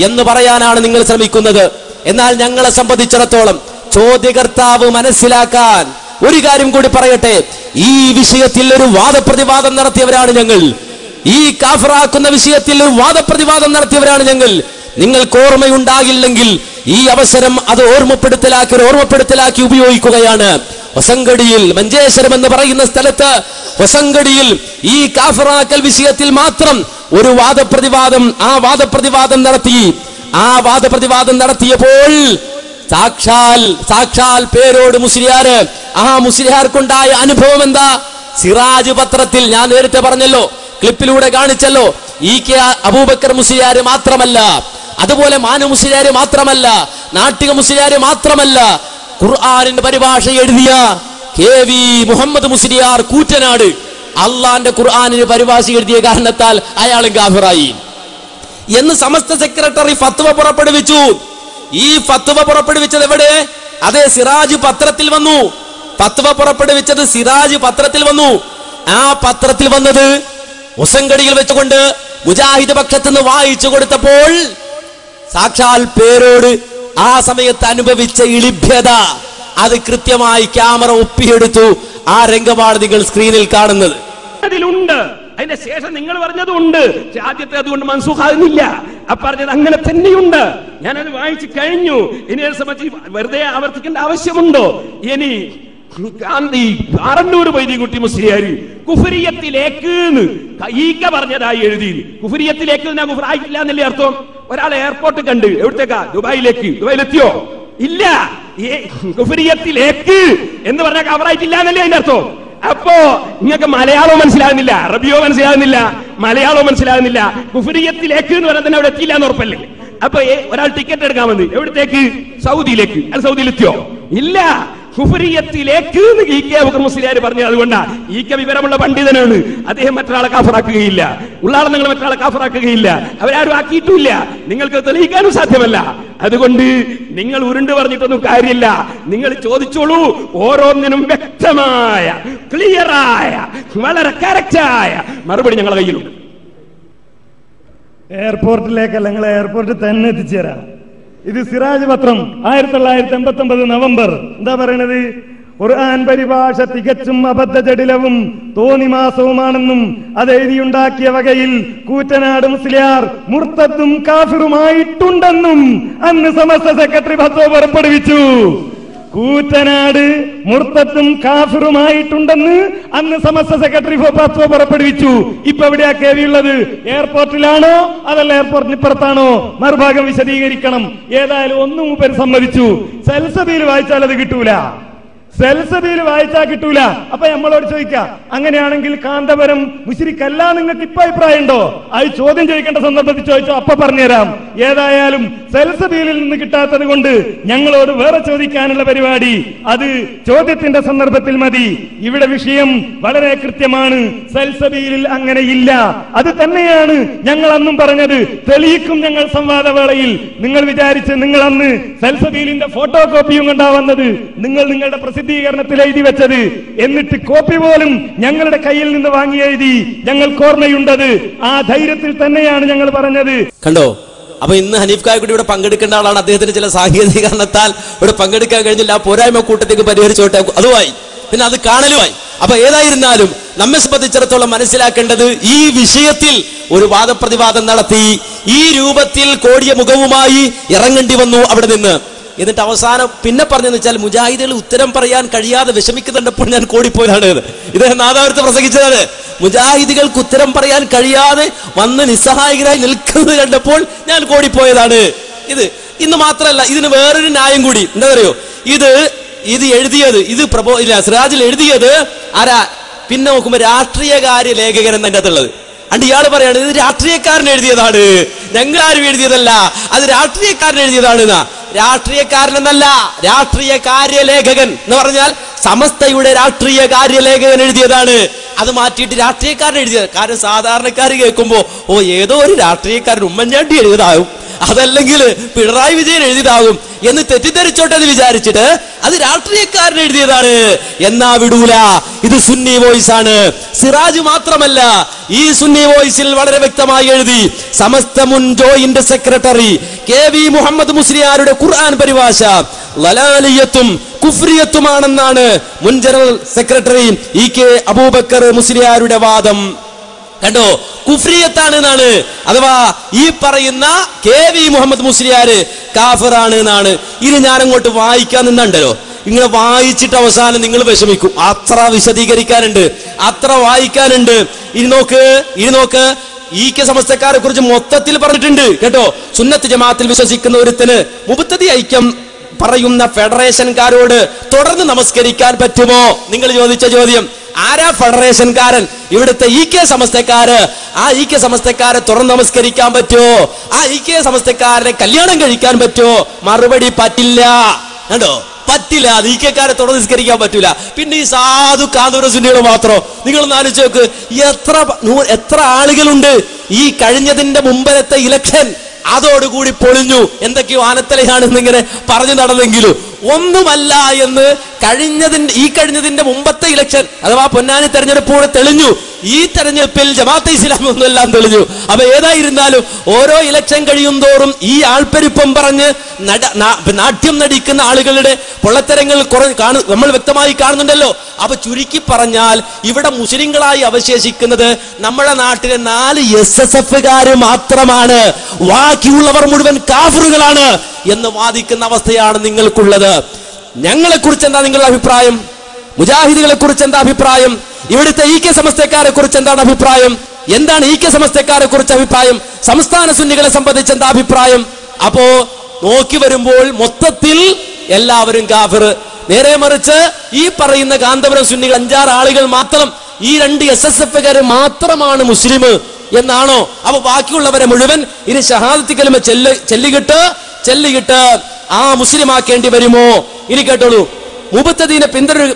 എന്ന് പറയാനാണ് നിങ്ങൾ ശ്രമിക്കുന്നത്. എന്നാൽ ഞങ്ങളെ സംബന്ധിച്ചിടത്തോളം ചോദ്യകർത്താവ് മനസ്സിലാക്കാൻ ഒരു കാര്യം കൂടി പറയട്ടെ. ഈ വിഷയത്തിൽ ഒരു വാദപ്രതിവാദം നടത്തിയവരാണ് ഞങ്ങൾ. ഈ കാഫിറാക്കുന്ന വിഷയത്തിൽ ഒരു വാദപ്രതിവാദം നടത്തിയവരാണ് ഞങ്ങൾ. നിങ്ങൾക്ക് ഓർമ്മയുണ്ടാകില്ലെങ്കിൽ ഈ അവസരം അത് ഓർമ്മപ്പെടുത്തലാക്കി ഉപയോഗിക്കുകയാണ്. വസങ്കടിയിൽ, മഞ്ചേശ്വരം എന്ന് പറയുന്ന സ്ഥലത്ത് വസങ്കടിയിൽ ഈ കാഫിറാക്കൽ വിഷയത്തിൽ മാത്രം ഒരു വാദപ്രതിവാദം നടത്തിയപ്പോൾ സാക്ഷാൽ പേരോട് മുസ്ലിയാര്, ആ മുസ്ലിയാർക്കുണ്ടായ അനുഭവം എന്താ? സിറാജ് പത്രത്തിൽ ഞാൻ നേരത്തെ പറഞ്ഞല്ലോ, ക്ലിപ്പിലൂടെ കാണിച്ചല്ലോ, ഇ.കെ. അബൂബക്കർ മുസ്ലിയാർ മാത്രമല്ല അതുപോലെ മാനു മുസ്ലിയാര് മാത്രമല്ല, നാട്ടിക മുസ്ലിയാര് മാത്രമല്ല, ഖുർആനിന്റെ പരിഭാഷ എഴുതിയ KV മുഹമ്മദ് മുസ്ലിയാർ കൂറ്റനാട് അള്ളാന്റെ ഖുർആനിന് പരിഭാഷ എഴുതിയ കാരണത്താൽ അയാളും കാഫിറായി എന്ന് സമസ്ത സെക്രട്ടറി ഫത്വ പുറപ്പെടുവിച്ചു. ഈ ഫത്വ പുറപ്പെടുവിച്ചത് എവിടെ? അതേ സിറാജ് പത്രത്തിൽ വന്നു. ഫത്വ പുറപ്പെടുവിച്ചത് സിറാജ് പത്രത്തിൽ വന്നു. ആ പത്രത്തിൽ വന്നത് മുസങ്കടിയിൽ വെച്ചുകൊണ്ട് മുജാഹിദ് പക്ഷത്തുനിന്ന് വായിച്ചു കൊടുത്തപ്പോൾ സാക്ഷാൽ പേരോട് ആ സമയത്ത് അനുഭവിച്ച ഇളിഭ്യത അത് കൃത്യമായി ക്യാമറ ഒപ്പിയെടുത്തു. ആ രംഗമാണ് നിങ്ങൾ സ്ക്രീനിൽ കാണുന്നത്. അതിലുണ്ട്. അതിന്റെ ശേഷം നിങ്ങൾ പറഞ്ഞതുണ്ട്. ആദ്യത്തെ അതുകൊണ്ട് മൻസൂഖാകുന്നില്ല. പറഞ്ഞത് അങ്ങനെ തന്നെയുണ്ട്. ഞാനത് വായിച്ചു കഴിഞ്ഞു. ഇനി അത് സംബന്ധിച്ച് വെറുതെ ആവർത്തിക്കേണ്ട ആവശ്യമുണ്ടോ? ഇനി ആറന്നൂർ വൈദ്യകുട്ടി മുസ്ലിയാര് കുഫരിയത്തിലേക്ക് ഈക്ക പറഞ്ഞതായി എഴുതി. കുഫരിയത്തിലേക്ക് കുഫറായിട്ടില്ല എന്നല്ലേ അർത്ഥം? ഒരാൾ എയർപോർട്ട് കണ്ട് എവിടത്തേക്കാ? ദുബായിലെത്തിയോ? ഇല്ല. കുഫരിയത്തിലേക്ക് എന്ന് പറഞ്ഞാൽ കവറായിട്ടില്ല എന്നല്ലേ അതിന്റെ അർത്ഥം? അപ്പോ നിങ്ങൾക്ക് മലയാളവും മനസ്സിലാകുന്നില്ല, അറബിയോ മനസ്സിലാകുന്നില്ല, മലയാളവും മനസ്സിലാകുന്നില്ല. കുഫരിയത്തിലേക്ക് എന്ന് പറഞ്ഞാൽ തന്നെ അവിടെ എത്തിയില്ല എന്ന് ഉറപ്പല്ലേ? അപ്പൊ ഒരാൾ ടിക്കറ്റ് എടുക്കാൻ വന്നു. എവിടത്തേക്ക്? സൗദിയിലേക്ക്. അത് സൗദിയിലെത്തിയോ? ഇല്ല. കുഫരിയത്തിലേക്ക് മുസ്ലിയാർ പറഞ്ഞത് അതുകൊണ്ടാ. ഈക്ക വിവരമുള്ള പണ്ഡിതനാണ്. അദ്ദേഹം മറ്റൊരാളെ കാഫറാക്കുകയില്ല. ഉള്ളാളെ നിങ്ങൾ മറ്റൊരാളെ കാഫറാക്കുകയില്ല. അവരാരും ആക്കിയിട്ടില്ല. നിങ്ങൾക്ക് തെളിയിക്കാനും സാധ്യമല്ല. അതുകൊണ്ട് നിങ്ങൾ ഉരുണ്ട് പറഞ്ഞിട്ടൊന്നും കാര്യമില്ല. നിങ്ങൾ ചോദിച്ചോളൂ. ഓരോന്നിനും വ്യക്തമായ ക്ലിയറായ വളരെ കറക്റ്റായ മറുപടി ഞങ്ങളുടെ കയ്യിലുണ്ട്. എയർപോർട്ടിലേക്കല്ല, നിങ്ങൾ എയർപോർട്ടിൽ തന്നെ എത്തിച്ചേരാം. ഇത് സിറാജ് പത്രം 1989 നവംബർ. എന്താ പറയണത്? ഖുർആൻ പരിഭാഷ തികച്ചും അബദ്ധജടിലവും തോന്നിമാസവുമാണെന്നും അത് എഴുതിയുണ്ടാക്കിയ വകയിൽ കൂറ്റനാട് മുസ്ലിയാർ മുർത്തദ്ദും കാഫിറുമായിട്ടുണ്ടെന്നും അന്ന് സമസ്ത സെക്രട്ടറി ഫത്വ പുറപ്പെടുവിച്ചു. കൂറ്റനാട് മുർത്തദ്ദും കാഫിറുമായിട്ടുണ്ടെന്ന് അന്ന് സമസ്ത സെക്രട്ടറി ഫത്വ പുറപ്പെടുവിച്ചു. ഇപ്പൊ എവിടെയാ KV ഉള്ളത്? എയർപോർട്ടിലാണോ അതല്ല എയർപോർട്ടിന് ഇപ്പുറത്താണോ? മറുഭാഗം വിശദീകരിക്കണം. ഏതായാലും ഒന്നും മൂപ്പര് സമ്മതിച്ചു. സെൽസബിയിൽ വായിച്ചാൽ അത് കിട്ടൂല. സെൽസബിയിൽ വായിച്ചാൽ കിട്ടൂല. അപ്പൊ നമ്മളോട് ചോദിക്കാം, അങ്ങനെയാണെങ്കിൽ കാന്തപുരം മുശ്രിക്കല്ല നിങ്ങൾക്ക് ഇപ്പൊ അഭിപ്രായം ഉണ്ടോ? അത് ചോദ്യം ചോദിക്കേണ്ട സന്ദർഭത്തിൽ ചോദിച്ചോ, അപ്പൊ പറഞ്ഞുതരാം. ഏതായാലും സെൽസബിയിൽ നിന്ന് കിട്ടാത്തത് കൊണ്ട് ഞങ്ങളോട് വേറെ ചോദിക്കാനുള്ള പരിപാടി അത് ചോദ്യത്തിന്റെ സന്ദർഭത്തിൽ മതി. ഇവിടെ വിഷയം വളരെ കൃത്യമാണ്. സെൽസബിയിൽ അങ്ങനെയില്ല. അത് തന്നെയാണ് ഞങ്ങൾ അന്നും പറഞ്ഞത്. തെളിയിക്കും ഞങ്ങൾ സംവാദവേളയിൽ. നിങ്ങൾ വിചാരിച്ച് നിങ്ങൾ അന്ന് സെൽസബിയിലിന്റെ ഫോട്ടോ കോപ്പിയും കൊണ്ടാ വന്നത്. നിങ്ങൾ നിങ്ങളുടെ പ്രസിദ്ധീകരണത്തിൽ എഴുതി വെച്ചത്. എന്നിട്ട് കോപ്പി പോലും ഞങ്ങളുടെ കയ്യിൽ നിന്ന് വാങ്ങി എഴുതി. ഞങ്ങൾക്ക് ഓർമ്മയുണ്ടത്. ആ ധൈര്യത്തിൽ തന്നെയാണ് ഞങ്ങൾ പറഞ്ഞത്. കണ്ടോ? അപ്പൊ ഇന്ന് ഹനീഫ് കായക്കുടി ഇവിടെ പങ്കെടുക്കേണ്ട ആളാണ്. അദ്ദേഹത്തിന് ചില സാങ്കേതിക കാരണത്താൽ ഇവിടെ പങ്കെടുക്കാൻ കഴിഞ്ഞില്ല. ആ പോരായ്മ കൂട്ടത്തേക്ക് പരിഹരിച്ചോട്ടെ. അതുമായി പിന്നെ അത് കാണലുമായി. അപ്പൊ ഏതായിരുന്നാലും നമ്മെ സംബന്ധിച്ചിടത്തോളം മനസ്സിലാക്കേണ്ടത്, ഈ വിഷയത്തിൽ ഒരു വാദപ്രതിവാദം നടത്തി ഈ രൂപത്തിൽ കോടിയ മുഖവുമായി ഇറങ്ങേണ്ടി വന്നു അവിടെ നിന്ന്. എന്നിട്ട് അവസാനം പിന്നെ പറഞ്ഞെന്ന് വെച്ചാൽ മുജാഹിദുകൾ ഉത്തരം പറയാൻ കഴിയാതെ വിഷമിക്കുന്നുണ്ടപ്പോൾ ഞാൻ കോടിപ്പോയതാണ്. ഇദ്ദേഹം നാദാപുരത്ത് പ്രസംഗിച്ചതാണ്. മുജാഹിദുകൾക്ക് ഉത്തരം പറയാൻ കഴിയാതെ വന്ന് നിസ്സഹായകരായി നിൽക്കുന്നത് കണ്ടപ്പോൾ ഞാൻ കോടിപ്പോയതാണ്. ഇത് ഇന്ന് മാത്രമല്ല, ഇതിന് വേറൊരു ന്യായം കൂടി. എന്താ പറയുക? ഇത് എഴുതിയത് സിറാജിൽ എഴുതിയത് ആരാ? പിന്നെ നോക്കുമ്പോ രാഷ്ട്രീയകാര്യ ലേഖകൻ എന്നതിൻ്റെ അകത്തുള്ളത്. അണ്ട് ഇയാൾ പറയാണ് ഇത് രാഷ്ട്രീയക്കാരൻ എഴുതിയതാണ്, ഞങ്ങളാരും എഴുതിയതല്ല, അത് രാഷ്ട്രീയക്കാരൻ എഴുതിയതാണ്. രാഷ്ട്രീയക്കാരനെന്നല്ല, രാഷ്ട്രീയ കാര്യലേഖകൻ എന്ന് പറഞ്ഞാൽ സമസ്തയുടെ രാഷ്ട്രീയ കാര്യലേഖകൻ എഴുതിയതാണ്. അത് മാറ്റിയിട്ട് രാഷ്ട്രീയക്കാരൻ എഴുതിയത്. കാരണം സാധാരണക്കാർ കേൾക്കുമ്പോ ഏതോ ഒരു രാഷ്ട്രീയക്കാരൻ ഉമ്മൻചാണ്ടി എഴുതിയതാകും, അതല്ലെങ്കിൽ പിണറായി വിജയൻ എഴുതിയതാകും എന്ന് തെറ്റിദ്ധരിച്ചോട്ടെ എന്ന് വിചാരിച്ചിട്ട് അത് രാഷ്ട്രീയക്കാരൻ എഴുതിയതാണ് എന്നാ വിടൂല. ഇത് സുന്നി വോയിസ് ആണ്. സിറാജ് മാത്രമല്ല, ഈ സുന്നി വോയിസിൽ വളരെ വ്യക്തമായി എഴുതി. സമസ്ത മുൻ ജോയിന്റ് സെക്രട്ടറി KV മുഹമ്മദ് മുസ്ലിയാരുടെ ഖുർആൻ പരിഭാഷ ലലാലിയത്തും കുഫ്രിയത്തുമാണെന്നാണ് മുൻ ജനറൽ സെക്രട്ടറി EK അബൂബക്കർ മുസ്ലിയാരുടെ വാദം. കണ്ടോ? കുഫ്രിയത്താണ് എന്നാണ്. അഥവാ ഈ പറയുന്ന KV മുഹമ്മദ് മുസ്ലിയാര് കാഫിറാണ് എന്നാണ്. ഇനി ഞാൻ അങ്ങോട്ട് വായിക്കാൻ നിന്നുണ്ടല്ലോ, ഇങ്ങനെ വായിച്ചിട്ട് അവസാനം നിങ്ങൾ വിഷമിക്കും. അത്ര വിശദീകരിക്കാനുണ്ട്, അത്ര വായിക്കാനുണ്ട്. ഇനി നോക്ക് EK സമസ്തക്കാരെ കുറിച്ച് മൊത്തത്തിൽ പറഞ്ഞിട്ടുണ്ട് കേട്ടോ. സുന്നത്ത് ജമാഅത്തിൽ വിശ്വസിക്കുന്ന ഒരുത്തിന് മുബത്തദി ഐക്യം പറയുന്ന ഫെഡറേഷൻകാരോട് തുടർന്ന് നമസ്കരിക്കാൻ പറ്റുമോ? നിങ്ങൾ ചോദിച്ച ചോദ്യം. ആരാ ഫെഡറേഷൻകാരൻ? ഇവിടുത്തെ EK സമസ്തക്കാര്. ആ EK സമസ്തക്കാരെ തുറന്ന് നമസ്കരിക്കാൻ പറ്റുമോ? ആ EK സമസ്തക്കാരനെ കല്യാണം കഴിക്കാൻ പറ്റുമോ? മറുപടി പറ്റില്ല. കണ്ടോ, പറ്റില്ല. അത് EK-ക്കാരെ തുറന്ന് നിസ്കരിക്കാൻ പറ്റൂല. പിന്നെ ഈ സാധു കാന്തൂര സുന്നികൾ മാത്രം. നിങ്ങളൊന്ന് ആലോചിച്ച് നോക്ക്, എത്ര ആളുകളുണ്ട്. ഈ കഴിഞ്ഞതിന്റെ മുമ്പത്തെ ഇലക്ഷൻ അതോടുകൂടി പൊളിഞ്ഞു. എന്തൊക്കെയോ ആനത്തലയാണെന്നിങ്ങനെ പറഞ്ഞു നടന്നെങ്കിലും ഒന്നുമല്ല എന്ന് കഴിഞ്ഞതിന്റെ മുമ്പത്തെ ഇലക്ഷൻ അഥവാ പൊന്നാനി തെരഞ്ഞെടുപ്പോടെ തെളിഞ്ഞു. ഈ തെരഞ്ഞെടുപ്പിൽ ജമാഅത്തെ ഇസ്ലാമി ഒന്നെല്ലാം തെളിഞ്ഞു. അപ്പൊ ഏതായിരുന്നാലും ഓരോ ഇലക്ഷൻ കഴിയും തോറും ഈ ആൾപ്പെരുപ്പം പറഞ്ഞ് നാട്യം നടിക്കുന്ന ആളുകളുടെ പൊള്ളത്തരങ്ങൾ നമ്മൾ വ്യക്തമായി കാണുന്നുണ്ടല്ലോ. അപ്പൊ ചുരുക്കി പറഞ്ഞാൽ ഇവിടെ മുസ്ലിങ്ങളായി അവശേഷിക്കുന്നത് നമ്മുടെ നാട്ടിലെ 4 SSF-കാര് മാത്രമാണ്. ബാക്കിയുള്ളവർ മുഴുവൻ കാഫിറുകളാണ് എന്ന് വാദിക്കുന്ന അവസ്ഥയാണ് നിങ്ങൾക്കുള്ളത്. ഞങ്ങളെ കുറിച്ച് എന്താ നിങ്ങളുടെ അഭിപ്രായം? മുജാഹിദുകളെ കുറിച്ച് എന്താ അഭിപ്രായം? ഇവിടുത്തെ EK സമസ്തക്കാരെ കുറിച്ച് എന്താണ് അഭിപ്രായം? എന്താണ് EK സമസ്തക്കാരെ കുറിച്ച് അഭിപ്രായം? സംസ്ഥാന സുന്നികളെ സംബന്ധിച്ച് എന്താ അഭിപ്രായം? അപ്പോ നോക്കി വരുമ്പോൾ മൊത്തത്തിൽ എല്ലാവരും കാഫിർ. നേരെ മറിച്ച് ഈ പറയുന്ന കാന്തപുരം സുന്നികൾ 5-6 ആളുകൾ മാത്രം, ഈ 2 SSF-കാര് മാത്രമാണ് മുസ്ലിം എന്നാണോ? അപ്പൊ ബാക്കിയുള്ളവരെ മുഴുവൻ ഇനി ഷഹാദത്ത് കലിമ ചെല്ലിയിട്ട് ആ മുസ്ലിമാക്കേണ്ടി വരുമോ? ഇനി കേട്ടോളൂ, മുബത്തദീനെ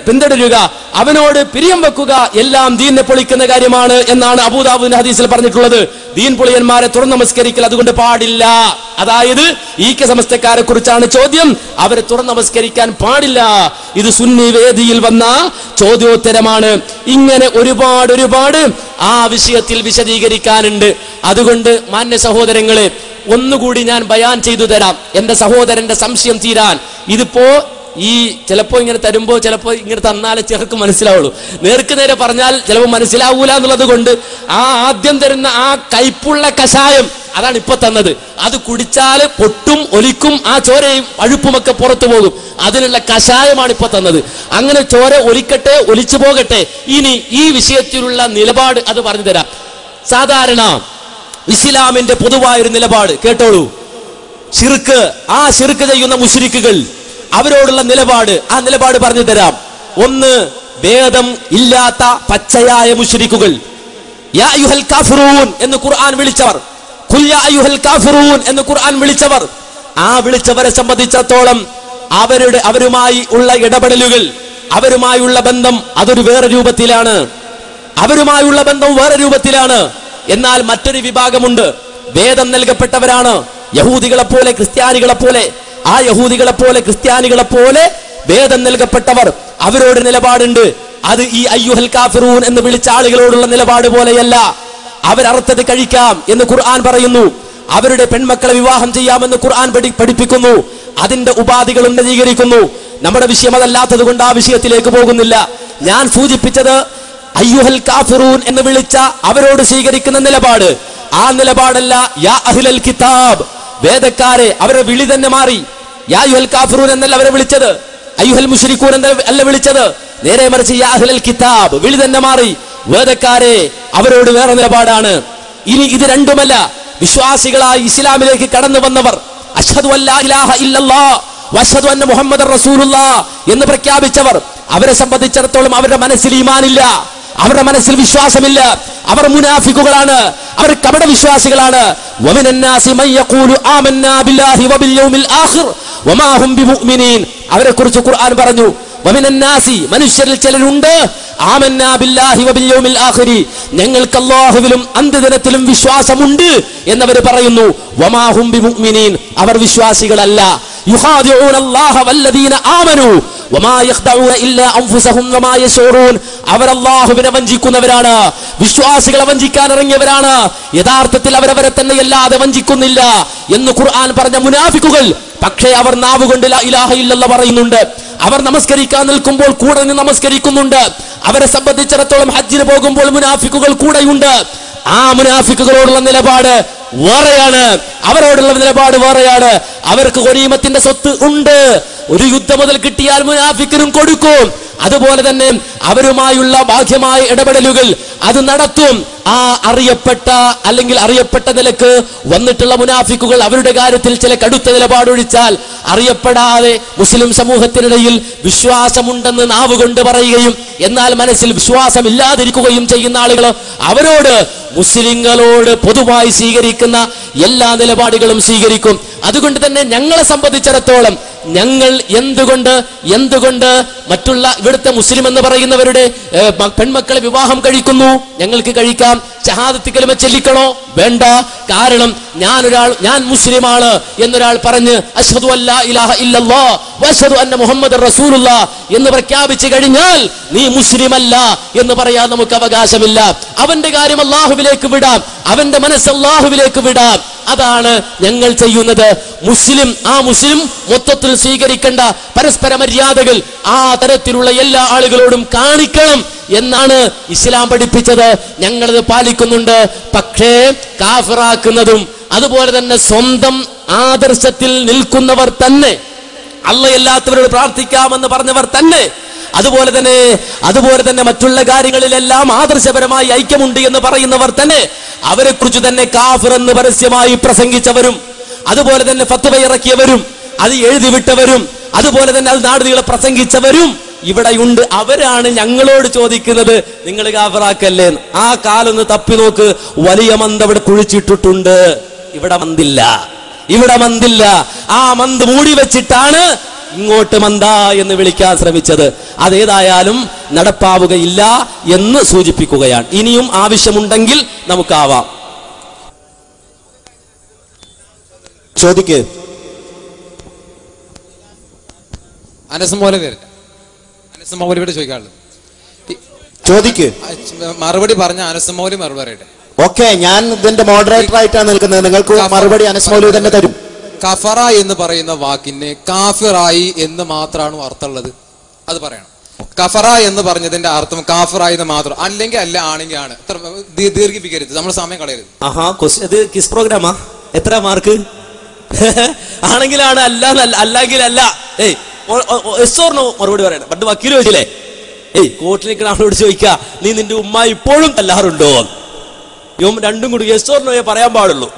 പിന്തുടരുക, അവനോട് പിരിയം വെക്കുക, എല്ലാം ദീനിനെ പൊളിക്കുന്ന കാര്യമാണ് എന്നാണ് അബൂദാവൂദിന്റെ ഹദീസിൽ പറഞ്ഞിട്ടുള്ളത്. ദീൻ പൊളിയന്മാരെ തുറന്ന് നമസ്കരിക്കൽ അതുകൊണ്ട് പാടില്ല. അതായത് EK സമസ്തക്കാരെ കുറിച്ചാണ് ചോദ്യം. അവരെ തുറന്ന് നമസ്കരിക്കാൻ പാടില്ല. ഇത് സുന്നി വേദിയിൽ വന്ന ചോദ്യോത്തരമാണ്. ഇങ്ങനെ ഒരുപാട് ആ വിഷയത്തിൽ വിശദീകരിക്കാനുണ്ട്. അതുകൊണ്ട് മാന്യ സഹോദരങ്ങളെ, ഒന്നുകൂടി ഞാൻ ബയാൻ ചെയ്തു തരാം എന്റെ സഹോദരന്റെ സംശയം തീരാൻ. ഇതിപ്പോ ചിലപ്പോ ഇങ്ങനെ തരുമ്പോ ചിലപ്പോ ഇങ്ങനെ തന്നാലേ ചിലർക്ക് മനസ്സിലാവുള്ളൂ. നേർക്ക് നേരെ പറഞ്ഞാൽ ചിലപ്പോൾ മനസ്സിലാവൂല എന്നുള്ളത് കൊണ്ട് ആദ്യം തരുന്ന ആ കയ്പുള്ള കഷായം അതാണ് ഇപ്പൊ തന്നത്. അത് കുടിച്ചാല് പൊട്ടും ഒലിക്കും, ആ ചോരയും അഴുപ്പുമൊക്കെ പുറത്തു പോകും. അതിനുള്ള കഷായമാണ് ഇപ്പൊ തന്നത്. അങ്ങനെ ചോര ഒലിക്കട്ടെ, ഒലിച്ചു പോകട്ടെ. ഇനി ഈ വിഷയത്തിലുള്ള നിലപാട് അത് പറഞ്ഞു തരാം. സാധാരണ ഇസ്ലാമിന്റെ പൊതുവായൊരു നിലപാട് കേട്ടോളൂ. ശിർക്ക് ചെയ്യുന്ന മുശ്രിക്കുകൾ, അവരോടുള്ള നിലപാട്, ആ നിലപാട് പറഞ്ഞു തരാം. ഒന്ന്, ഭേദം ഇല്ലാത്ത പച്ചയായ മുശ്രിക്കുകൾ. യാ അയ്യുഹൽ കാഫിറൂൻ എന്ന് ഖുർആൻ വിളിച്ചവർ, ഖുൽ യാ അയ്യുഹൽ കാഫിറൂൻ എന്ന് ഖുർആൻ വിളിച്ചവർ, ആ വിളിച്ചവരെ സംബന്ധിച്ചിടത്തോളം അവരുമായി ഉള്ള ഇടപെടലുകൾ, അവരുമായുള്ള ബന്ധം അതൊരു വേറെ രൂപത്തിലാണ്. അവരുമായുള്ള ബന്ധം വേറെ രൂപത്തിലാണ്. എന്നാൽ മറ്റൊരു വിഭാഗമുണ്ട്, വേദം നൽകപ്പെട്ടവരാണ്. യഹൂദികളെ പോലെ ക്രിസ്ത്യാനികളെ പോലെ, ആ യഹൂദികളെ പോലെ ക്രിസ്ത്യാനികളെ പോലെ വേദം നൽകപ്പെട്ടവർ, അവരോട് നിലപാടുണ്ട്. അത് ഈ അയ്യുഹൽ കാഫിറൂൻ എന്ന് വിളിച്ച ആളുകളോടുള്ള നിലപാട് പോലെയല്ല. അവരർത്ഥത് കഴിക്കാം എന്ന് ഖുർആൻ പറയുന്നു. അവരുടെ പെൺമക്കളെ വിവാഹം ചെയ്യാമെന്ന് ഖുർആൻ പഠിപ്പിക്കുന്നു. അതിന്റെ ഉപാധികൾ ഉന്നതീകരിക്കുന്നു. നമ്മുടെ വിഷയം അതല്ലാത്തത് കൊണ്ട് ആ വിഷയത്തിലേക്ക് പോകുന്നില്ല. ഞാൻ സൂചിപ്പിച്ചത് അയ്യുഹൽ കാഫിറൂൻ എന്ന് വിളിച്ച അവരോട് സ്വീകരിക്കുന്ന നിലപാട്, ആ നിലപാടല്ല യാ അഹ്ലൽ കിതാബ്, വേദക്കാരെ. അവരുടെ വിളി തന്നെ മാറി. യാ അയ്യുഹൽ കാഫിറൂൻ എന്നല്ല അവരെ വിളിച്ചത്, അയ്യുഹൽ മുശ്രിക്കൂൻ എന്നല്ല വിളിച്ചത്. നേരെ മറിച്ച് യാ അഹ്ലൽ കിതാബ്, വിളി തന്നെ മാറി. വേദക്കാരെ, അവരോട് വേറെ നിലപാടാണ്. ഇനി ഇത് രണ്ടുമല്ല, വിശ്വാസികളായി ഇസ്ലാമിലേക്ക് കടന്നു വന്നവർ, അശ്ഹദു അല്ലാ ഇലാഹ ഇല്ലല്ലാഹ് വഅശ്ഹദു അന്ന മുഹമ്മദർ റസൂലുള്ളാഹ് എന്ന് പ്രഖ്യാപിച്ചവർ, അവരെ സംബന്ധിച്ചിടത്തോളം അവരുടെ മനസ്സിൽ ഈമാനില്ല, അവരുടെ മനസ്സിൽ വിശ്വാസമില്ല. അവർ മുനാഫിക്കുകളാണ്, അവർ കപട വിശ്വാസികളാണ്. വമിനൻ നാസി മൻ യഖൂലു ആമന്നാ ബില്ലാഹി വബിൽ യൗമിൽ ആഖിർ വമാ ഹും ബിമുഅ്മിനീൻ. അവരെ കുറിച്ച് ഖുർആൻ പറഞ്ഞു, വമിനൻ നാസി, മനുഷ്യരിൽ ചിലരുണ്ട്, ആമന്നാ ബില്ലാഹി വബിൽ യൗമിൽ ആഖിരി, ഞങ്ങൾക്ക് അല്ലാഹുവിലും അന്ത്യദിനത്തിലും വിശ്വാസമുണ്ട് എന്നവർ പറയുന്നു. വമാ ഹും ബിമുഅ്മിനീൻ, അവർ വിശ്വാസികളല്ല. യുഖാദിഊന അല്ലാഹ വല്ലദീന ആമനു വമാ യഖ്ദഊന ഇല്ലാ അൻഫുസഹും വമാ യശൂറൂൻ. അവർ അല്ലാഹുവിനെ വഞ്ചിക്കുന്നവരാണ്, വിശ്വാസികളെ വഞ്ചിക്കാൻ ഇറങ്ങിയവരാണ്. യഥാർത്ഥത്തിൽ അവരവരെ തന്നെ അല്ലാതെ വഞ്ചിക്കുന്നില്ല എന്ന് ഖുർആൻ പറഞ്ഞ മുനാഫിക്കുകൾ, പക്ഷേ അവർ നാവുകൊണ്ട് ലാ ഇലാഹ ഇല്ലല്ലാഹ് പറയുന്നുണ്ട്. അവർ നമസ്കരിക്കാൻ നിൽക്കുമ്പോൾ കൂടെ നിന്ന് നമസ്കരിക്കുന്നുണ്ട്. അവരെ സംബന്ധിച്ചിടത്തോളം ഹജ്ജിന് പോകുമ്പോൾ മുനാഫിക്കുകൾ കൂടെയുണ്ട്. ആ മുനാഫിക്കുകളോടുള്ള നിലപാട് വേറെയാണ്, അവരോടുള്ള നിലപാട് വേറെയാണ്. അവർക്ക് ഗനീമത്തിന്റെ സ്വത്ത് ഉണ്ട്, ഒരു യുദ്ധം മുതൽ കിട്ടിയാൽ മുനാഫിക്കിനും കൊടുക്കും. അതുപോലെ തന്നെ അവരുമായുള്ള ബാഹ്യമായ ഇടപെടലുകൾ അത് നടത്തും. ആ അറിയപ്പെട്ട അല്ലെങ്കിൽ അറിയപ്പെട്ട നിലക്ക് വന്നിട്ടുള്ള മുനാഫിക്കുകൾ അവരുടെ കാര്യത്തിൽ ചില കടുത്ത നിലപാടൊഴിച്ചാൽ അറിയപ്പെടാതെ മുസ്ലിം സമൂഹത്തിനിടയിൽ വിശ്വാസമുണ്ടെന്ന് നാവുകൊണ്ട് പറയുകയും എന്നാൽ മനസ്സിൽ വിശ്വാസമില്ലാതിരിക്കുകയും ചെയ്യുന്ന ആളുകൾ അവരോട് മുസ്ലിങ്ങളോട് പൊതുവായി സ്വീകരിക്കുന്ന എല്ലാ നിലപാടുകളും സ്വീകരിക്കും. അതുകൊണ്ട് തന്നെ ഞങ്ങളെ സംബന്ധിച്ചിടത്തോളം ഞങ്ങൾ എന്തുകൊണ്ട് മറ്റുള്ള ഇവിടുത്തെ മുസ്ലിം എന്ന് പറയുന്നവരുടെ പെൺമക്കളെ വിവാഹം കഴിക്കുന്നു? ഞങ്ങൾക്ക് കഴിക്കാം. ഷഹാദത്ത് കലിമ ചൊല്ലിക്കണോ? വേണ്ട. കാരണം ഞാൻ മുസ്ലിമാണ് എന്നൊരാൾ പറഞ്ഞ് അശ്ഹദു അല്ലാ ഇലാഹ ഇല്ലല്ലാഹ് വഅശ്ഹദു അന്ന മുഹമ്മദർ റസൂലുള്ളാഹ് എന്ന് പ്രഖ്യാപിച്ചു കഴിഞ്ഞാൽ നീ മുസ്ലിമല്ല എന്ന് പറയാൻ നമുക്ക് അവകാശമില്ല. അവന്റെ കാര്യം അല്ലാഹുവിലേക്ക് വിടാം, അവന്റെ മനസ്സ് അല്ലാഹുവിലേക്ക് വിടാം. അതാണ് ഞങ്ങൾ ചെയ്യുന്നത്. ആ മുസ്ലിം മൊത്തത്തിൽ സ്വീകരിക്കേണ്ട പരസ്പര മര്യാദകൾ ആ തരത്തിലുള്ള എല്ലാ ആളുകളോടും കാണിക്കണം എന്നാണ് ഇസ്ലാം പഠിപ്പിച്ചത്. ഞങ്ങളത് പാലിക്കുന്നുണ്ട്. പക്ഷേ കാഫിറാക്കുന്നതും അതുപോലെ തന്നെ സ്വന്തം ആദർശത്തിൽ നിൽക്കുന്നവർ തന്നെ, അല്ലാത്തവരോട് പ്രാർത്ഥിക്കാമെന്ന് പറഞ്ഞവർ തന്നെ, അതുപോലെ തന്നെ മറ്റുള്ള കാര്യങ്ങളിലെല്ലാം ആദർശപരമായി ഐക്യമുണ്ട് എന്ന് പറയുന്നവർ തന്നെ, അവരെ കുറിച്ച് തന്നെ കാഫിർ എന്ന് പരസ്യമായി പ്രസംഗിച്ചവരും അതുപോലെ തന്നെ ഫത്വ ഇറക്കിയവരും അത് എഴുതിവിട്ടവരും അതുപോലെ തന്നെ അത് നാടുനീളെ പ്രസംഗിച്ചവരും ഇവിടെയുണ്ട്. അവരാണ് ഞങ്ങളോട് ചോദിക്കുന്നത് നിങ്ങൾ കാഫിറാക്കല്ലേ. ആ കാലൊന്ന് തപ്പി നോക്ക്. വലിയ മന്ത് അവിടെ കുഴിച്ചിട്ടിട്ടുണ്ട്. ഇവിടെ മന്തില്ല. ആ മന്ത് മൂടി വെച്ചിട്ടാണ് ഇങ്ങോട്ട് മന്ദ എന്ന് വിളിക്കാൻ ശ്രമിച്ചത്. അതേതായാലും നടപ്പാവുകയില്ല എന്ന് സൂചിപ്പിക്കുകയാണ്. ഇനിയും ആവശ്യമുണ്ടെങ്കിൽ നമുക്കാവാം. ചോദിക്ക്. അനസ് മൗലവിയോട് ചോദിക്കാനുള്ളത് ചോദിക്ക്. മറുപടി പറഞ്ഞ അനസ് മൗലവി മറുപടി പറയട്ടെ. ഓക്കെ, ഞാൻ ഇതിന്റെ മോഡറേറ്റർ ആയിട്ടാണ് നിൽക്കുന്നത്. നിങ്ങൾക്ക് മറുപടി അനസ് മൗലവി തന്നെ തരും. കഫറ എന്ന് പറയുന്ന വാക്കിന് കാഫിറായി എന്ന് മാത്രമാണ് അർത്ഥമുള്ളത്. അത് പറയണം. കഫറ എന്ന് പറഞ്ഞതിന്റെ അർത്ഥം കാഫിറായി എന്ന് മാത്രം, അല്ലെങ്കിൽ അല്ല, ആണെങ്കിൽ ആണ്. ദീർഘിപ്പിക്കരുത്, നമ്മൾ സമയം കളയരുത്. ഇത് കിസ് പ്രോഗ്രാമാ? എത്ര മാർക്ക്? ആണെങ്കിലാണ്, അല്ലെങ്കിൽ അല്ല. മറുപടി പറയണം. പണ്ട് വക്കീൽ ചോദിച്ചില്ലേ, കോർട്ടിലേക്ക് ആളോട് ചോദിക്ക, നീ നിന്റെ ഉമ്മ ഇപ്പോഴും തല്ലാറുണ്ടോ? രണ്ടും കൂടി യെസ് ഓർ നോയെ പറയാൻ പാടുള്ളൂ.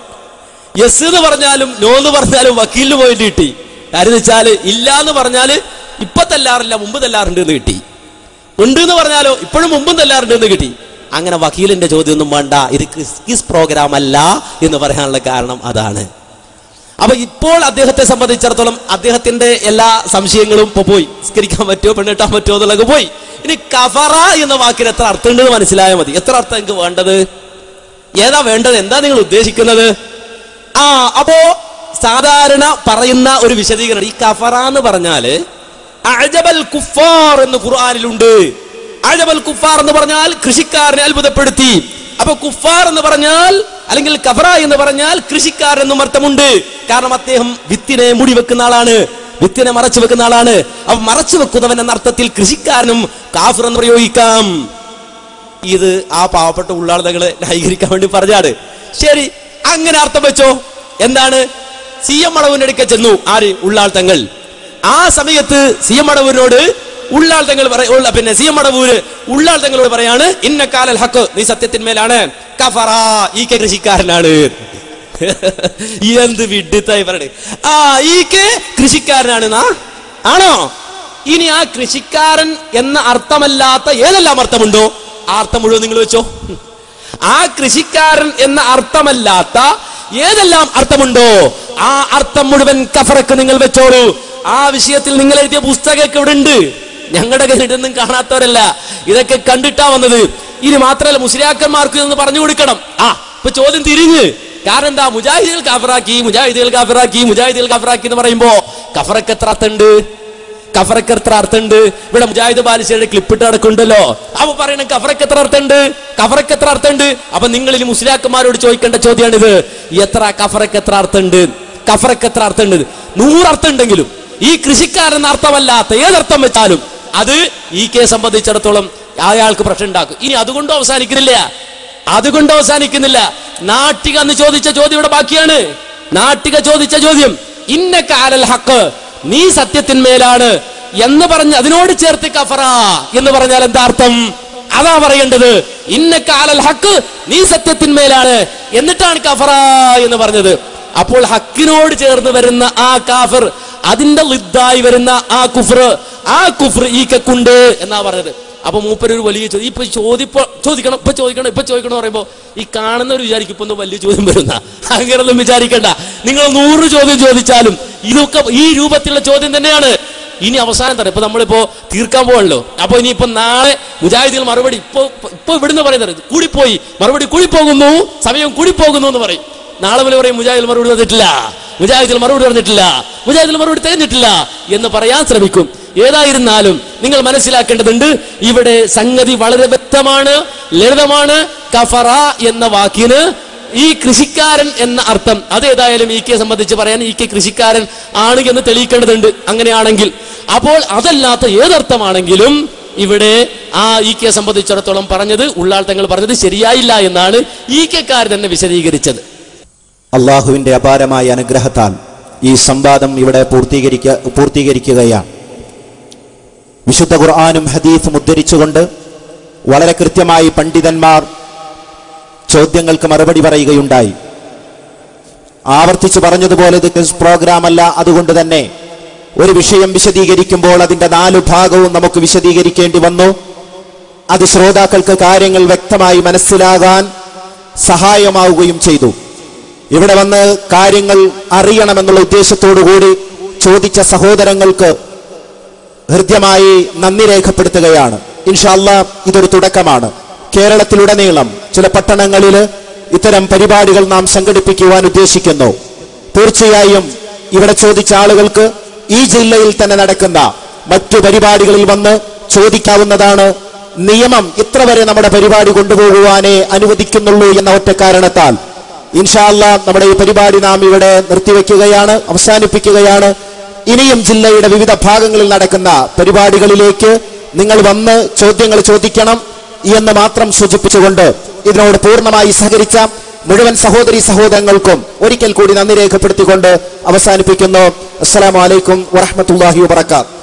യെസ് എന്ന് പറഞ്ഞാലും നോ എന്ന് പറഞ്ഞാലും വക്കീലിന് പോയിട്ട് കിട്ടി. കാര്യം വെച്ചാല് ഇല്ല എന്ന് പറഞ്ഞാല് ഇപ്പൊ തല്ലാറില്ല, മുമ്പ് തല്ലാറുണ്ട് എന്ന് കിട്ടി. ഉണ്ട് എന്ന് പറഞ്ഞാലോ ഇപ്പോഴും മുമ്പും തല്ലാറുണ്ട് എന്ന് കിട്ടി. അങ്ങനെ വക്കീലിന്റെ ചോദ്യം ഒന്നും വേണ്ട, ഇത് കിസ് പ്രോഗ്രാം അല്ല എന്ന് പറയാനുള്ള കാരണം അതാണ്. അപ്പൊ ഇപ്പോൾ അദ്ദേഹത്തെ സംബന്ധിച്ചിടത്തോളം അദ്ദേഹത്തിന്റെ എല്ലാ സംശയങ്ങളും ഇപ്പൊ പോയി. സ്കരിക്കാൻ പറ്റുമോ, പെണ്ണിട്ടാൻ പറ്റുമോ എന്നുള്ളത് പോയി. ഇനി കഫറ എന്ന വാക്കിന് എത്ര അർത്ഥം ഉണ്ടെന്ന് മനസ്സിലായാൽ മതി. എത്ര അർത്ഥം നിങ്ങൾക്ക് വേണ്ടത്? ഏതാ വേണ്ടത്? എന്താ നിങ്ങൾ ഉദ്ദേശിക്കുന്നത്? അപ്പോ സാധാരണ പറയുന്ന ഒരു വിശദീകരണം, ഈ കഫറ എന്ന് പറഞ്ഞാല് അഅജബൽ കുഫാർ എന്ന് ഖുർആനിലുണ്ട്. അഅജബൽ കുഫാർ എന്ന് പറഞ്ഞാൽ കൃഷിക്കാരനെ അത്ഭുതപ്പെടുത്തി. അപ്പൊ കുഫാർ എന്ന് പറഞ്ഞാൽ അല്ലെങ്കിൽ കഫറ എന്ന് പറഞ്ഞാൽ കൃഷിക്കാരനെന്നും അർത്ഥമുണ്ട്. കാരണം അദ്ദേഹം വിത്തിനെ മൂടി വെക്കുന്ന ആളാണ്, വിത്തിനെ മറച്ചു വെക്കുന്ന ആളാണ്. അപ്പൊ മറച്ചു വെക്കുന്നവൻ എന്ന അർത്ഥത്തിൽ കൃഷിക്കാരനും കാഫിർ എന്ന് പ്രയോഗിക്കാം. ഇത് ആ പാവപ്പെട്ട ഉള്ളാളുകളെ ന്യായീകരിക്കാൻ വേണ്ടി പറഞ്ഞാണ്. ശരി, അങ്ങനെ അർത്ഥം വെച്ചോ. എന്താണ്? സി എം മടവൂരിന്റെ അടുക്ക ചെന്നു ആര്? ഉള്ളാൾ തങ്ങൾ. ആ സമയത്ത് സി എം മടവൂരിനോട് ഉള്ളാൾ തങ്ങൾ പിന്നെ സി എം മടവൂര് ഉള്ളാൾ തങ്ങളോട് പറയാണ്, ഇന്ന കാലൽ ഹക്ക്, നീ സത്യത്തിന്മേലാണ്, കഫറ, ഈ കൃഷിക്കാരനാണ്. എന്ത് വിഡിത്തായി പറയണേ. ഈ കൃഷിക്കാരനാണ് ആണോ? ഇനി ആ കൃഷിക്കാരൻ എന്ന അർത്ഥമല്ലാത്ത ഏതെല്ലാം അർത്ഥമുണ്ടോ ആ അർത്ഥം മുഴുവൻ നിങ്ങൾ വെച്ചോ. ആ കൃഷിക്കാരൻ എന്ന അർത്ഥമല്ലാത്ത ഏതെല്ലാം അർത്ഥമുണ്ടോ ആ അർത്ഥം മുഴുവൻ കഫറക്ക് നിങ്ങൾ വെച്ചോളൂ. ആ വിഷയത്തിൽ നിങ്ങൾ എഴുതിയ പുസ്തകമൊക്കെ ഇവിടെ ഉണ്ട്. ഞങ്ങളുടെ കയ്യിലൊന്നും കാണാത്തവരല്ല, ഇതൊക്കെ കണ്ടിട്ടാ വന്നത്. ഇനി മാത്രമല്ല, മുസ്ലിയാക്കന്മാർക്ക് എന്ന് പറഞ്ഞു കൊടുക്കണം. ഇപ്പൊ ചോദ്യം തിരിഞ്ഞ്. കാരണം എന്താ? മുജാഹിദുകൾ കാഫിറാക്കി എന്ന് പറയുമ്പോ കഫറക്ക് എത്ര അർത്ഥമുണ്ട്? ഇവിടെ മുജാഹിദ് ബാലിശയുടെ ക്ലിപ്പിട്ട് നടക്കുന്നുണ്ടല്ലോ. അപ്പൊ പറയണ കഫറക്ക് എത്ര അർത്ഥമുണ്ട്? അപ്പൊ നിങ്ങൾ ഇനി മുസ്ലിയാക്കന്മാരോട് ചോദിക്കേണ്ട ചോദ്യമാണിത്. കഫറക്ക് എത്ര അർത്ഥമുണ്ട്? 100 അർത്ഥം ഉണ്ടെങ്കിലും ഈ കൃഷിക്കാരെന്ന അർത്ഥമല്ലാത്ത ഏതർത്ഥം വെച്ചാലും അത് ഈ കേസ് സംബന്ധിച്ചിടത്തോളം അയാൾക്ക് പ്രശ്നം ഉണ്ടാക്കും. ഇനി അതുകൊണ്ട് അവസാനിക്കുന്നില്ല. നാട്ടിക എന്ന് ചോദിച്ച ചോദ്യം ഇവിടെ ബാക്കിയാണ്. നാട്ടിക ചോദിച്ച ചോദ്യം, ഇന്ന കാലൽ ഹക്ക്, നീ സത്യത്തിന്മേലാണ്, എന്ന് പറഞ്ഞ് അതിനോട് ചേർത്ത് കഫറ എന്ന് പറഞ്ഞാൽ എന്താ അർത്ഥം? അതാ പറയേണ്ടത്. ഇന്നക അലൽ ഹക്ക്, നീ സത്യത്തിന്മേലാണ്, എന്നിട്ടാണ് കഫറ എന്ന് പറഞ്ഞത്. അപ്പോൾ ഹക്കിനോട് ചേർന്ന് വരുന്ന ആ കാഫിർ, അതിന്റെ ലിദ്ദായി വരുന്ന ആ കുഫ്ർ ഈക്കുണ്ട് എന്നാ പറഞ്ഞത്. അപ്പൊ മൂപ്പരൊരു വലിയ ചോദ്യം, ഇപ്പൊ ചോദിക്കണം പറയുമ്പോ ഈ കാണുന്നവർ വിചാരിക്കും ഇപ്പൊ വലിയ ചോദ്യം വരുന്ന. അങ്ങനെയൊന്നും വിചാരിക്കണ്ട. നിങ്ങൾ 100 ചോദ്യം ചോദിച്ചാലും ഇതൊക്കെ ഈ രൂപത്തിലുള്ള ചോദ്യം തന്നെയാണ്. ഇനി അവസാനം തരാം. ഇപ്പൊ നമ്മളിപ്പോ തീർക്കാൻ പോകണല്ലോ. അപ്പൊ ഇനിയിപ്പോ നാളെ മുജാഹിദികൾ മറുപടി ഇപ്പൊ ഇവിടുന്ന് പറയുന്നത് കൂടിപ്പോയി, മറുപടി കൂടിപ്പോകുന്നു, സമയം കൂടിപ്പോകുന്നു എന്ന് പറയും. നാളെ മുതൽ പറയും മുജാഹിദിൽ മറുപടി പറഞ്ഞിട്ടില്ല, മുജാഹിദിൽ മറുപടി പറഞ്ഞിട്ടില്ല, മുജാഹിദിൽ മറുപടി തികഞ്ഞിട്ടില്ല എന്ന് പറയാൻ ശ്രമിക്കും. ഏതായിരുന്നാലും നിങ്ങൾ മനസ്സിലാക്കേണ്ടതുണ്ട്, ഇവിടെ സംഗതി വളരെ വ്യക്തമാണ്, ലളിതമാണ്. കഫറ എന്ന വാക്കിന് ഈ കൃഷിക്കാരൻ എന്ന അർത്ഥം, അതേതായാലും ഈക്കെ സംബന്ധിച്ച് പറയാൻ ഈക്കെ കൃഷിക്കാരൻ ആണ് എന്ന് തെളിയിക്കേണ്ടതുണ്ട്. അങ്ങനെയാണെങ്കിൽ അപ്പോൾ അതല്ലാത്ത ഏതർത്ഥമാണെങ്കിലും ഇവിടെ ആ ഈക്കെ സംബന്ധിച്ചിടത്തോളം പറഞ്ഞത്, ഉള്ളാൾ തങ്ങൾ പറഞ്ഞത് ശരിയായില്ല എന്നാണ് ഈക്കെക്കാർ തന്നെ വിശദീകരിച്ചത്. അള്ളാഹുവിന്റെ അപാരമായ അനുഗ്രഹത്താൽ ഈ സംവാദം ഇവിടെ പൂർത്തീകരിക്കുകയാണ്. വിശുദ്ധ ഖുർആനും ഹദീസും ഉദ്ധരിച്ചുകൊണ്ട് വളരെ കൃത്യമായി പണ്ഡിതന്മാർ ചോദ്യങ്ങൾക്ക് മറുപടി പറയുകയുണ്ടായി. ആവർത്തിച്ചു പറഞ്ഞതുപോലെ ഇത് ക്വിസ് പ്രോഗ്രാം അല്ല. അതുകൊണ്ട് തന്നെ ഒരു വിഷയം വിശദീകരിക്കുമ്പോൾ അതിന്റെ 4 ഭാഗവും നമുക്ക് വിശദീകരിക്കേണ്ടി വന്നു. അത് ശ്രോതാക്കൾക്ക് കാര്യങ്ങൾ വ്യക്തമായി മനസ്സിലാകാൻ സഹായമാവുകയും ചെയ്തു. ഇവിടെ വന്ന് കാര്യങ്ങൾ അറിയണമെന്നുള്ള ഉദ്ദേശത്തോടു കൂടി ചോദിച്ച സഹോദരങ്ങൾക്ക് ഹൃദ്യമായി നന്ദി രേഖപ്പെടുത്തുകയാണ്. ഇൻഷാ അല്ലാഹ് ഇതൊരു തുടക്കമാണ്. കേരളത്തിലുടനീളം ചില പട്ടണങ്ങളിൽ ഇത്തരം പരിപാടികൾ നാം സംഘടിപ്പിക്കുവാൻ ഉദ്ദേശിക്കുന്നു. തീർച്ചയായും ഇവിടെ ചോദിച്ച ആളുകൾക്ക് ഈ ജില്ലയിൽ തന്നെ നടക്കുന്ന മറ്റു പരിപാടികളിൽ വന്ന് ചോദിക്കാവുന്നതാണ്. നിയമം ഇത്ര വരെ നമ്മുടെ പരിപാടി കൊണ്ടുപോകുവാനേ അനുവദിക്കുന്നുള്ളൂ എന്ന ഒറ്റ കാരണത്താൽ ഇൻഷാ അല്ലാഹ് നമ്മുടെ ഈ പരിപാടി നാം ഇവിടെ നിർത്തിവെക്കുകയാണ്, അവസാനിപ്പിക്കുകയാണ്. ഇനിയും ജില്ലയുടെ വിവിധ ഭാഗങ്ങളിൽ നടക്കുന്ന പരിപാടികളിലേക്ക് നിങ്ങൾ വന്ന് ചോദ്യങ്ങൾ ചോദിക്കണം എന്ന് മാത്രം സൂചിപ്പിച്ചുകൊണ്ട് ഇതിനോട് പൂർണ്ണമായി സഹകരിച്ച മുഴുവൻ സഹോദരി സഹോദരങ്ങൾക്കും ഒരിക്കൽ കൂടി നന്ദി രേഖപ്പെടുത്തിക്കൊണ്ട് അവസാനിപ്പിക്കുന്നു. അസ്സലാമു അലൈക്കും വറഹ്മത്തുള്ളാഹി വബറകാതുഹു.